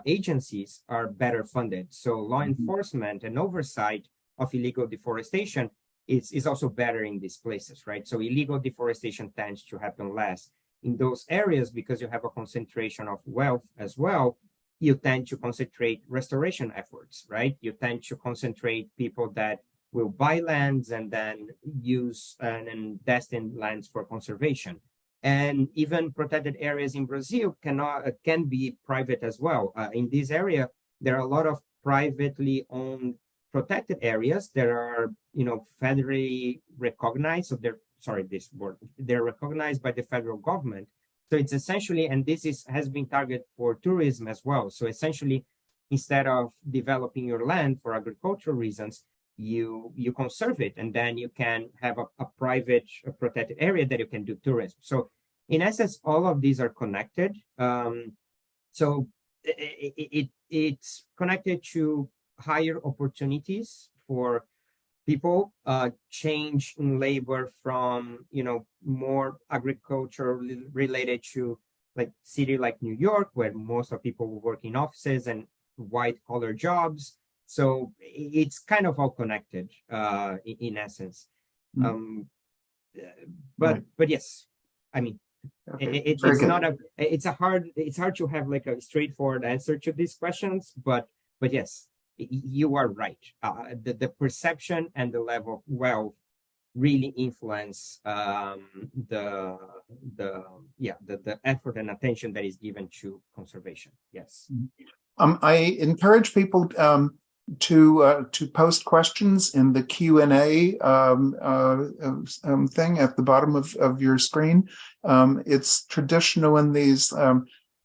agencies are better funded. So law enforcement and oversight of illegal deforestation is also better in these places, right? So illegal deforestation tends to happen less in those areas because you have a concentration of wealth as well. You tend to concentrate restoration efforts, right? You tend to concentrate people that will buy lands and then use and invest in lands for conservation. And even protected areas in Brazil can be private as well. In this area, there are a lot of privately owned protected areas that are, federally recognized. So they're recognized by the federal government. So it's essentially, and this has been targeted for tourism as well. So essentially, instead of developing your land for agricultural reasons, you conserve it, and then you can have a private protected area that you can do tourism. So in essence, all of these are connected. So it's connected to higher opportunities for people, change in labor from, more agriculture related to like city like New York, where most of people will work in offices, and white collar jobs. So it's kind of all connected in essence. Mm. But yes, I mean, Okay. it's Very good. not a it's hard to have like a straightforward answer to these questions, but yes, you are right. The perception and the level of wealth really influence the effort and attention that is given to conservation. Yes. I encourage people to post questions in the Q&A thing at the bottom of your screen. It's traditional in these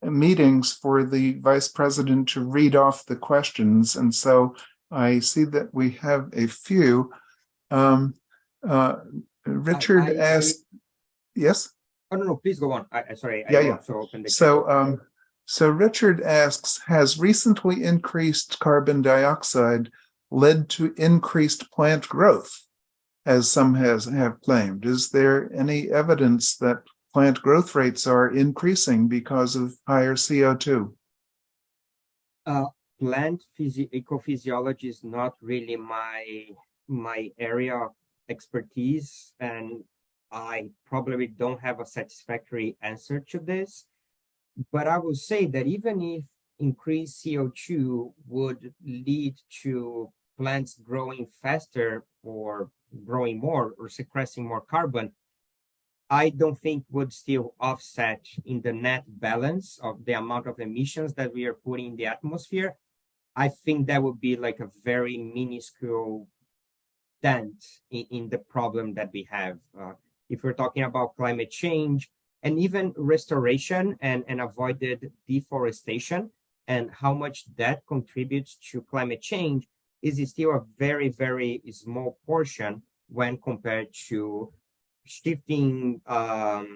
meetings for the vice president to read off the questions, and so I see that we have a few. Richard asked, yes? Oh, no, please go on. Sorry. Yeah, I yeah. also opened the So Richard asks, has recently increased carbon dioxide led to increased plant growth, as some have claimed? Is there any evidence that plant growth rates are increasing because of higher CO2? Plant ecophysiology is not really my area of expertise, and I probably don't have a satisfactory answer to this. But I will say that even if increased CO2 would lead to plants growing faster or growing more or sequestering more carbon, I don't think would still offset in the net balance of the amount of emissions that we are putting in the atmosphere. I think that would be like a very minuscule dent in the problem that we have. If we're talking about climate change and even restoration and avoided deforestation and how much that contributes to climate change is still a very, very small portion when compared to shifting our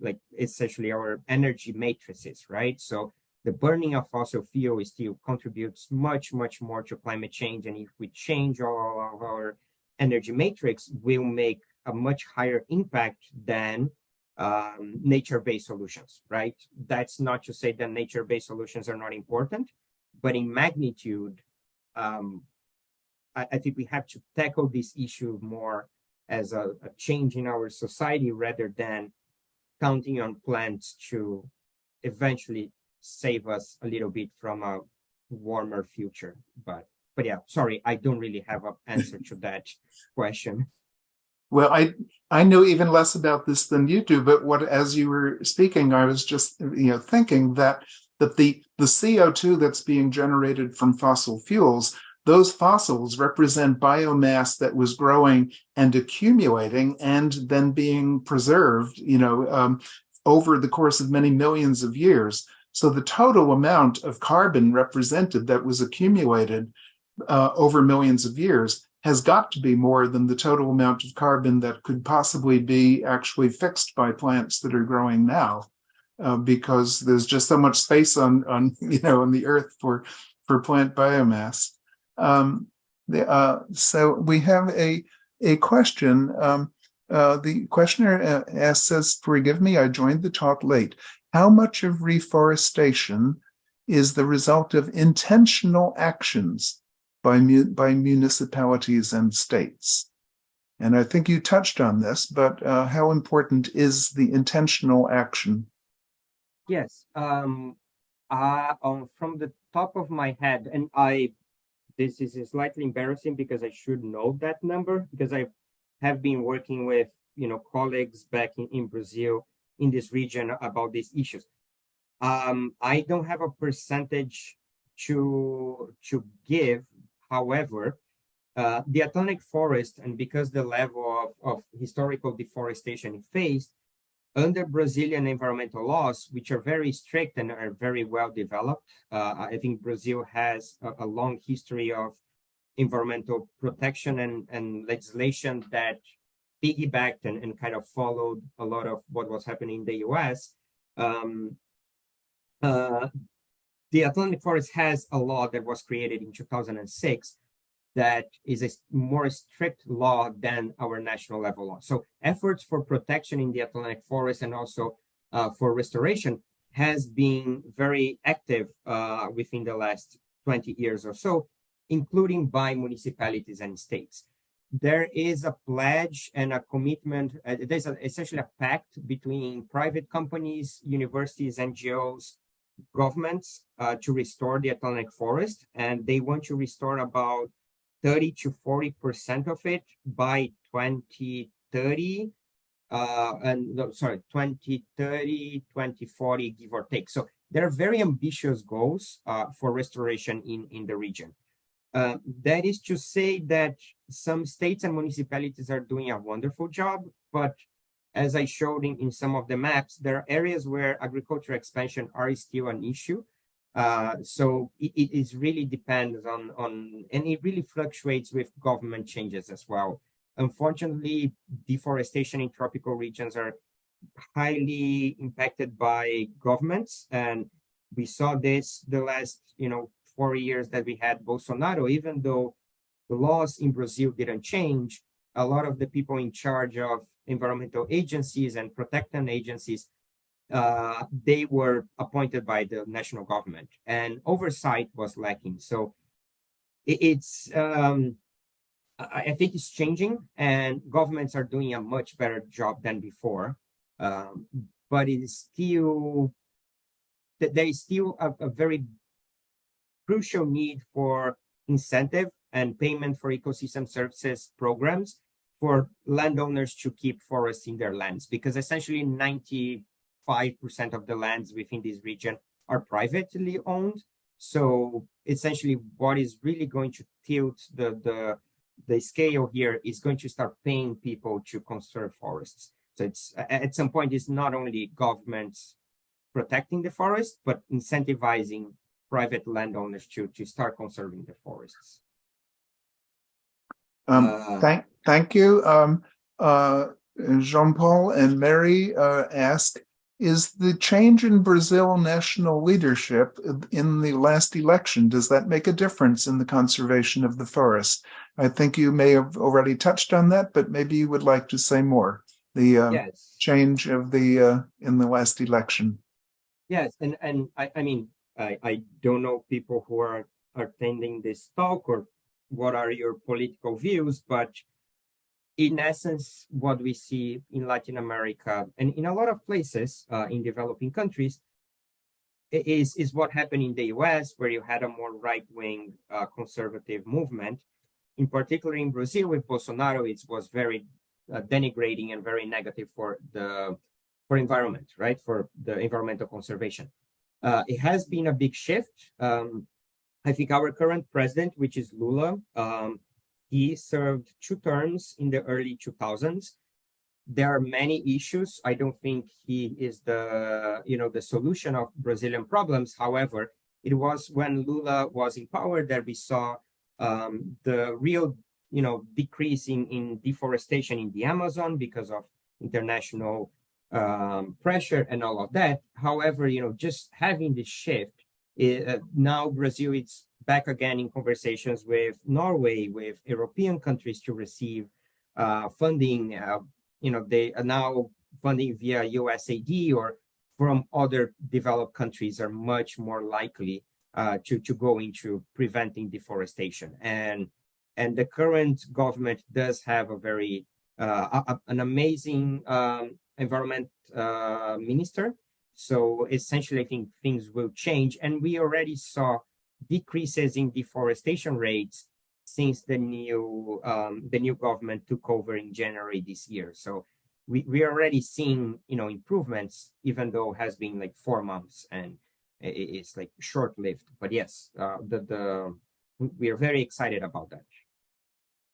like essentially our energy matrices, right? So the burning of fossil fuel still contributes much more to climate change, and if we change all of our energy matrix, we'll make a much higher impact than nature-based solutions, right? That's not to say that nature-based solutions are not important, but in magnitude, I think we have to tackle this issue more as a change in our society rather than counting on plants to eventually save us a little bit from a warmer future. But yeah, sorry, I don't really have an answer to that question. Well, I know even less about this than you do, but as you were speaking, I was just thinking that the CO2 that's being generated from fossil fuels, those fossils represent biomass that was growing and accumulating and then being preserved, over the course of many millions of years. So the total amount of carbon represented that was accumulated over millions of years has got to be more than the total amount of carbon that could possibly be actually fixed by plants that are growing now, because there's just so much space on the earth for plant biomass. So we have a question. The questioner says, "Forgive me, I joined the talk late. How much of reforestation is the result of intentional actions by municipalities and states?" And I think you touched on this, but how important is the intentional action? Yes. From the top of my head, and this is slightly embarrassing because I should know that number because I have been working with colleagues back in Brazil in this region about these issues. I don't have a percentage to give. However, the Atlantic forest, and because the level of historical deforestation it faced, under Brazilian environmental laws, which are very strict and are very well developed, I think Brazil has a long history of environmental protection and legislation that piggybacked and kind of followed a lot of what was happening in the US. The Atlantic Forest has a law that was created in 2006 that is a more strict law than our national level law. So efforts for protection in the Atlantic Forest and also for restoration has been very active within the last 20 years or so, including by municipalities and states. There is a pledge and a commitment. There's essentially a pact between private companies, universities, NGOs, governments to restore the Atlantic forest, and they want to restore about 30 to 40% of it by 2030. 2030, 2040, give or take. So there are very ambitious goals for restoration in the region. That is to say that some states and municipalities are doing a wonderful job, but as I showed in some of the maps, there are areas where agriculture expansion are still an issue. So it is really depends on, and it really fluctuates with government changes as well. Unfortunately, deforestation in tropical regions are highly impacted by governments, and we saw this the last 4 years that we had Bolsonaro. Even though the laws in Brazil didn't change, a lot of the people in charge of environmental agencies and protection agencies, they were appointed by the national government, and oversight was lacking. So I think it's changing, and governments are doing a much better job than before. But it is still, there is still a very crucial need for incentive and payment for ecosystem services programs for landowners to keep forests in their lands, because essentially 95% of the lands within this region are privately owned. So essentially what is really going to tilt the scale here is going to start paying people to conserve forests. So it's at some point, it's not only governments protecting the forest, but incentivizing private landowners to start conserving the forests. Thank you. Jean-Paul and Mary ask, is the change in Brazil national leadership in the last election, does that make a difference in the conservation of the forest? I think you may have already touched on that, but maybe you would like to say more. The Yes. change of the in the last election. Yes, and I mean, I don't know people who are attending this talk or what are your political views, but in essence, what we see in Latin America and in a lot of places in developing countries is what happened in the US, where you had a more right-wing conservative movement. In particular, in Brazil with Bolsonaro, it was very denigrating and very negative for environment, right? For the environmental conservation. It has been a big shift. I think our current president, which is Lula, he served 2 terms in the early 2000s. There are many issues. I don't think he is the solution of Brazilian problems. However, it was when Lula was in power that we saw the real, decrease in deforestation in the Amazon because of international pressure and all of that. However, just having this shift, now Brazil is back again in conversations with Norway, with European countries to receive funding. They are now funding via USAID or from other developed countries are much more likely to go into preventing deforestation. And the current government does have a very an amazing environment minister. So essentially, I think things will change, and we already saw decreases in deforestation rates since the new government took over in January this year. So we are already seeing improvements, even though it has been like 4 months and it's like short-lived. But yes, we are very excited about that.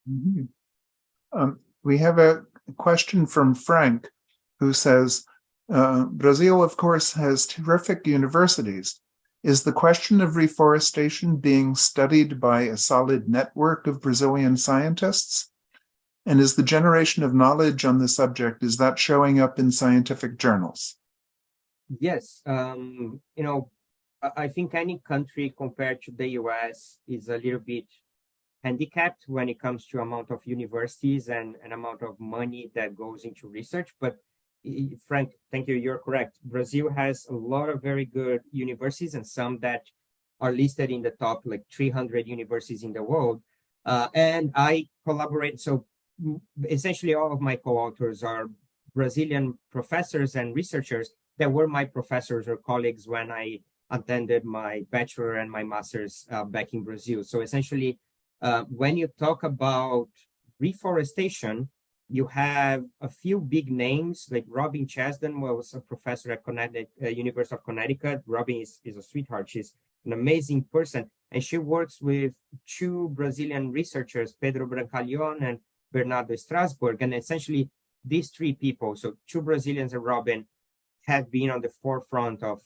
Mm-hmm. We have a question from Frank, who says, Brazil, of course, has terrific universities. Is the question of reforestation being studied by a solid network of Brazilian scientists? And is the generation of knowledge on the subject, is that showing up in scientific journals? Yes. I think any country compared to the US is a little bit handicapped when it comes to amount of universities and amount of money that goes into research. But Frank, thank you. You're correct. Brazil has a lot of very good universities and some that are listed in the top like 300 universities in the world. And I collaborate. So essentially, all of my co-authors are Brazilian professors and researchers that were my professors or colleagues when I attended my bachelor and my master's back in Brazil. So essentially, when you talk about reforestation, you have a few big names like Robin Chasden was a professor at University of Connecticut. Robin is a sweetheart. She's an amazing person. And she works with two Brazilian researchers, Pedro Brancalhon and Bernardo Strasburg. And essentially these three people, so two Brazilians and Robin, have been on the forefront of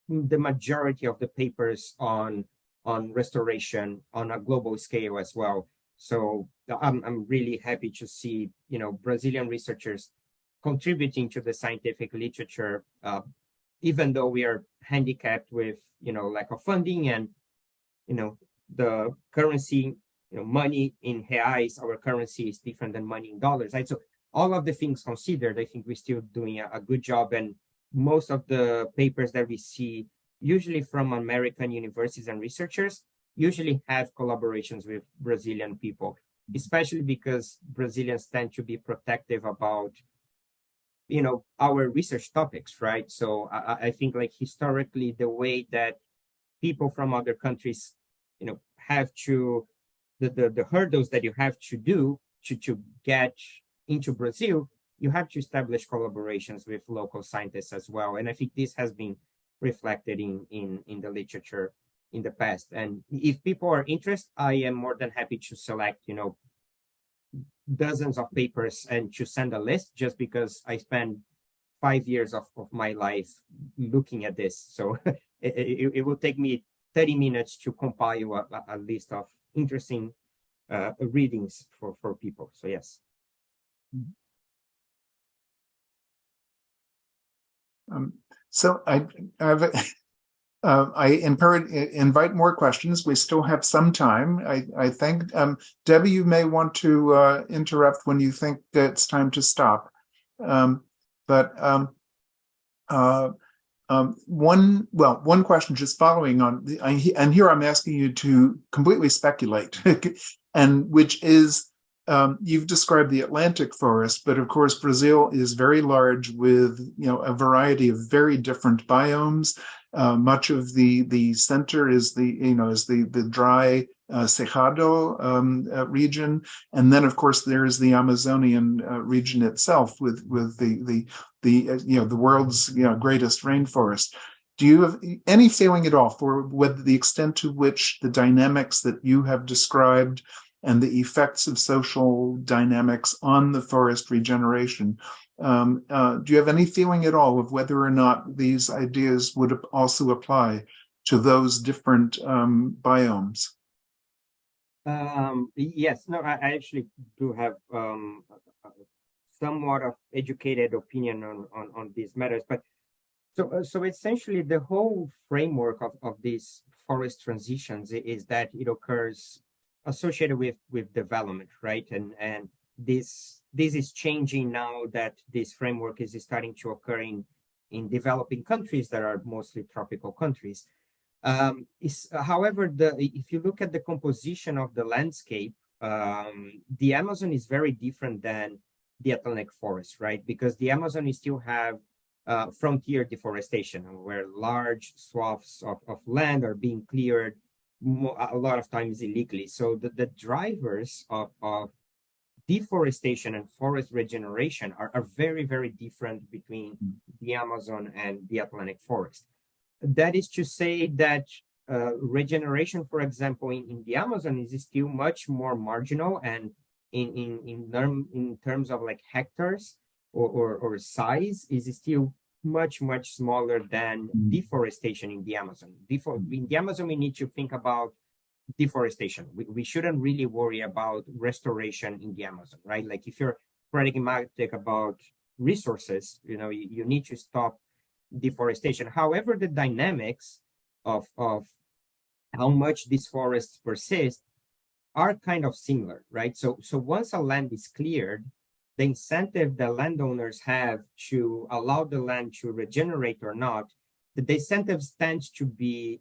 the majority of the papers on restoration on a global scale as well. So I'm really happy to see, Brazilian researchers contributing to the scientific literature, even though we are handicapped with, lack of funding and, the currency, money in reais, our currency is different than money in dollars, right? So all of the things considered, I think we're still doing a good job. And most of the papers that we see, usually from American universities and researchers, usually have collaborations with Brazilian people, especially because Brazilians tend to be protective about, our research topics, right? So I think like historically, the way that people from other countries, have to, the hurdles that you have to do to get into Brazil, you have to establish collaborations with local scientists as well. And I think this has been reflected in the literature in the past. And if people are interested, I am more than happy to select, dozens of papers and to send a list, just because I spent 5 years of my life looking at this. So it will take me 30 minutes to compile a list of interesting readings for people. So yes. So I invite more questions. We still have some time. I think, Debbie, you may want to interrupt when you think that it's time to stop. One question just following on, and here I'm asking you to completely speculate, and which is, you've described the Atlantic forest, but of course Brazil is very large with a variety of very different biomes. Much of the center is the dry Cerrado region, and then of course there is the Amazonian region itself with the world's greatest rainforest. Do you have any feeling at all for whether the extent to which the dynamics that you have described and the effects of social dynamics on the forest regeneration, do you have any feeling at all of whether or not these ideas would also apply to those different biomes? Yes, no, I actually do have somewhat of educated opinion on these matters, but so essentially the whole framework of these forest transitions is that it occurs associated with development, right? And this is changing now that this framework is starting to occur in developing countries that are mostly tropical countries. However, if you look at the composition of the landscape, the Amazon is very different than the Atlantic forest, right? Because the Amazon is still have frontier deforestation, where large swaths of land are being cleared a lot of times illegally. So the drivers of deforestation and forest regeneration are very, very different between the Amazon and the Atlantic forest. That is to say that regeneration, for example, in the Amazon is still much more marginal, and in terms of like hectares or size is still much smaller than deforestation in the Amazon. In the Amazon, we need to think about deforestation. We shouldn't really worry about restoration in the Amazon, right? Like if you're pragmatic about resources, you need to stop deforestation. However, the dynamics of how much these forests persist are kind of similar, right? So once a land is cleared, the incentive that landowners have to allow the land to regenerate or not, the incentives tends to be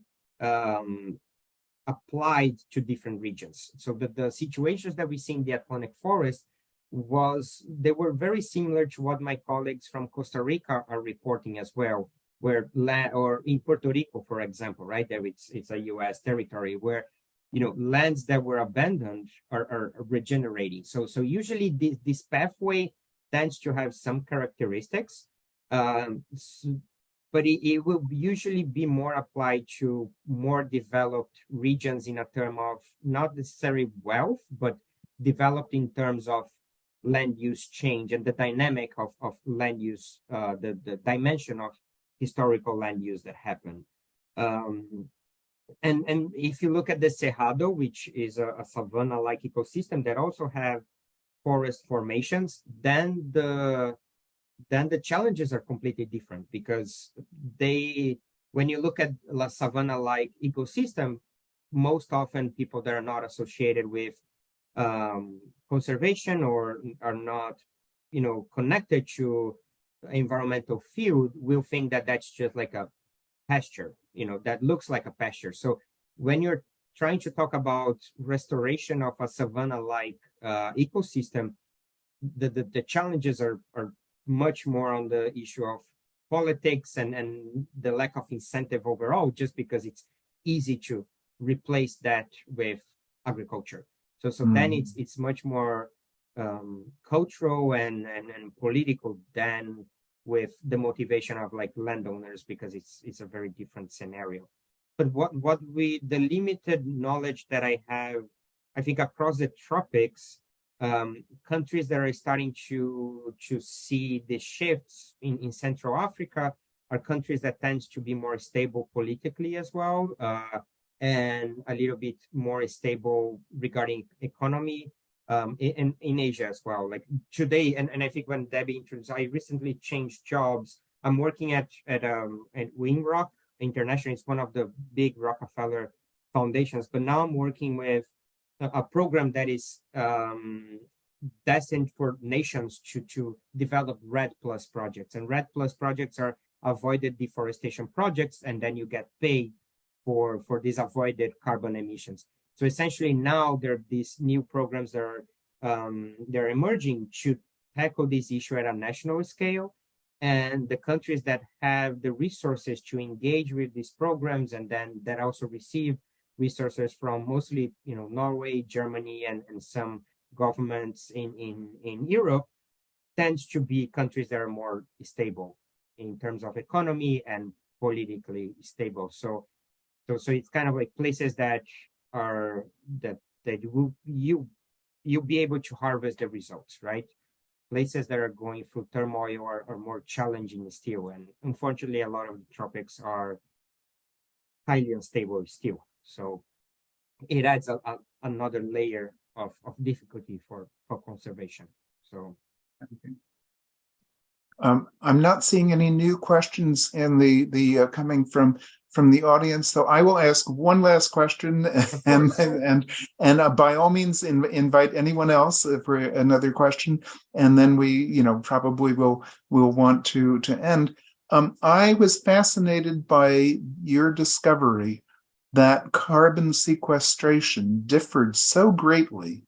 applied to different regions. So the situations that we see in the Atlantic forest they were very similar to what my colleagues from Costa Rica are reporting as well, where land, or in Puerto Rico, for example, right there, it's a U.S. territory where lands that were abandoned are regenerating. So usually this pathway tends to have some characteristics, but it will usually be more applied to more developed regions in a term of not necessarily wealth, but developed in terms of land use change and the dynamic of land use, the dimension of historical land use that happened. And if you look at the Cerrado, which is a savanna-like ecosystem that also have forest formations, then the challenges are completely different, because when you look at a savanna-like ecosystem, most often people that are not associated with conservation or are not, connected to environmental field will think that that's just like a pasture, that looks like a pasture. So when you're trying to talk about restoration of a savanna-like ecosystem, the challenges are much more on the issue of politics and the lack of incentive overall, just because it's easy to replace that with agriculture. So then it's much more cultural and political than with the motivation of like landowners, because it's a very different scenario. But the limited knowledge that I have, I think across the tropics, countries that are starting to see the shifts in Central Africa are countries that tend to be more stable politically as well, and a little bit more stable regarding economy, in Asia as well. Like today, and I think when Debbie introduced, I recently changed jobs. I'm working at Wingrock International. It's one of the big Rockefeller foundations, but now I'm working with a program that is destined for nations to develop REDD+ projects. And REDD+ projects are avoided deforestation projects, and then you get paid for these avoided carbon emissions. So essentially now there are these new programs that are they're emerging to tackle this issue at a national scale. And the countries that have the resources to engage with these programs, and then that also receive resources from mostly, Norway, Germany, and some governments in Europe, tends to be countries that are more stable in terms of economy and politically stable. So it's kind of like places that are that you'll be able to harvest the results, right? Places that are going through turmoil are more challenging still, and unfortunately, a lot of the tropics are highly unstable still. So it adds another layer of difficulty for conservation. So. I'm not seeing any new questions in the coming from the audience, so I will ask one last question, and by all means invite anyone else for another question, and then we probably will want to end. I was fascinated by your discovery that carbon sequestration differed so greatly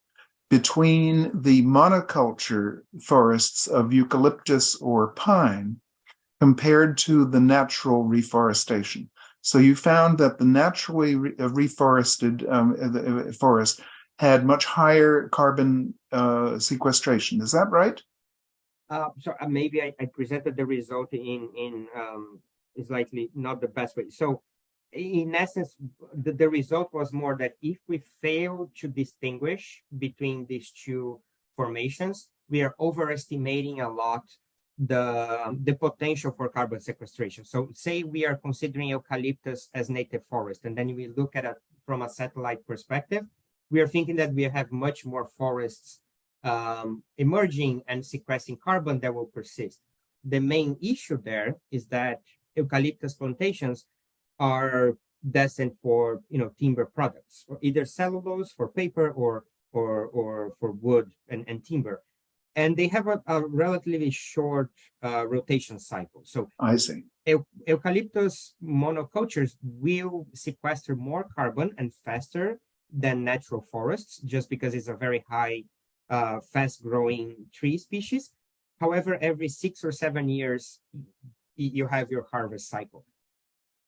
between the monoculture forests of eucalyptus or pine compared to the natural reforestation. So you found that the naturally reforested forest had much higher carbon sequestration. Is that right? So maybe I presented the result in is likely not the best way. So in essence, the result was more that if we fail to distinguish between these two formations, we are overestimating a lot the potential for carbon sequestration. So say we are considering eucalyptus as native forest, and then we look at it from a satellite perspective, we are thinking that we have much more forests emerging and sequestering carbon that will persist. The main issue there is that eucalyptus plantations are destined for timber products, or either cellulose for paper or for wood and timber. and they have a relatively short rotation cycle. So I see. Eucalyptus monocultures will sequester more carbon and faster than natural forests, just because it's a very high, fast-growing tree species. However, every 6 or 7 years, you have your harvest cycle.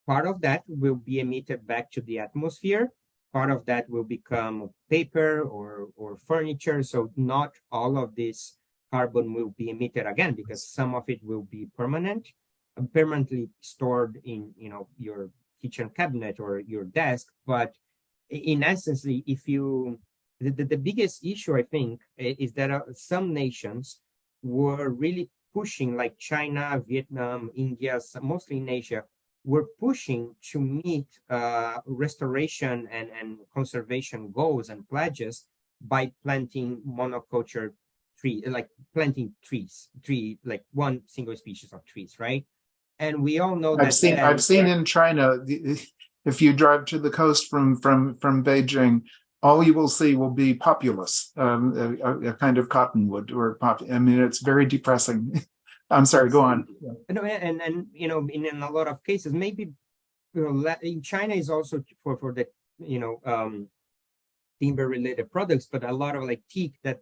Part of that will be emitted back to the atmosphere. Part of that will become paper or furniture. So not all of this carbon will be emitted again, because some of it will be permanently stored in your kitchen cabinet or your desk. But in essence, the biggest issue, I think, is that some nations were really pushing, like China, Vietnam, India, mostly in Asia, were pushing to meet restoration and conservation goals and pledges by planting monoculture like one single species of trees, right? And we all know I've seen in China, if you drive to the coast from Beijing, all you will see will be populus, a kind of cottonwood or I mean, it's very depressing. I'm sorry, go on. No, and in a lot of cases, maybe in China is also for the timber related products, but a lot of like teak that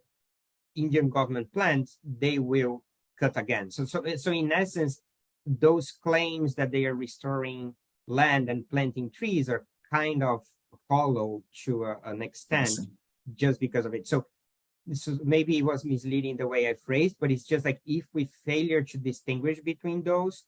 Indian government plants, they will cut again. So in essence, those claims that they are restoring land and planting trees are kind of hollow to an extent, just because of it. So maybe it was misleading the way I phrased, but it's just like, if we failure to distinguish between those,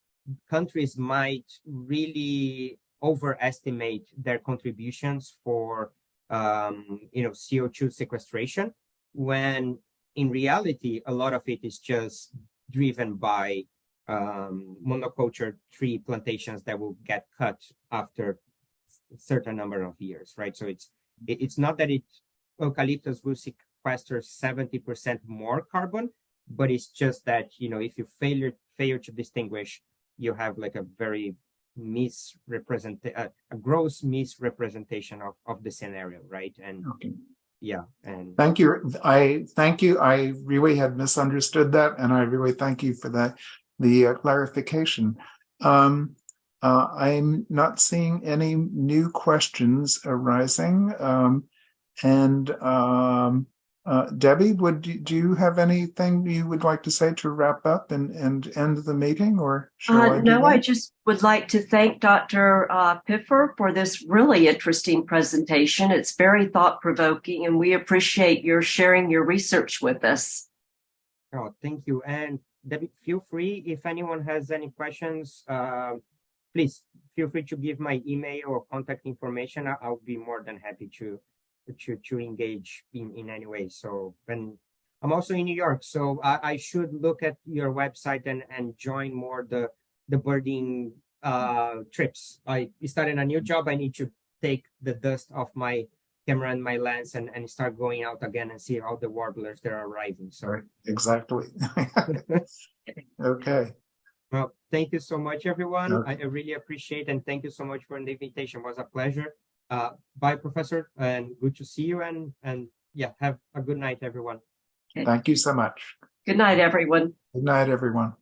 countries might really overestimate their contributions for CO2 sequestration, when in reality a lot of it is just driven by monoculture tree plantations that will get cut after a certain number of years, right? So it's not that eucalyptus will sequester 70% more carbon, but it's just that if you failure to distinguish, you have like a very a gross misrepresentation of the scenario, right? And yeah, and thank you. I really had misunderstood that, and I really thank you for that, the clarification. I'm not seeing any new questions arising. Debbie, do you have anything you would like to say to wrap up and end the meeting, or shall I do No, that? I just would like to thank Dr. Piffer for this really interesting presentation. It's very thought-provoking, and we appreciate your sharing your research with us. Oh, thank you. And Debbie, feel free, if anyone has any questions, please feel free to give my email or contact information. I'll be more than happy to engage in any way. So, and I'm also in New York, so I should look at your website and join more the birding trips. I started a new job. I need to take the dust off my camera and my lens and start going out again and see all the warblers that are arriving. So exactly. Okay. Well, thank you so much, everyone. Okay. I really appreciate, and thank you so much for the invitation. It was a pleasure. Bye, Professor, and good to see you. And yeah, have a good night, everyone. Thank you so much. Good night, everyone. Good night, everyone.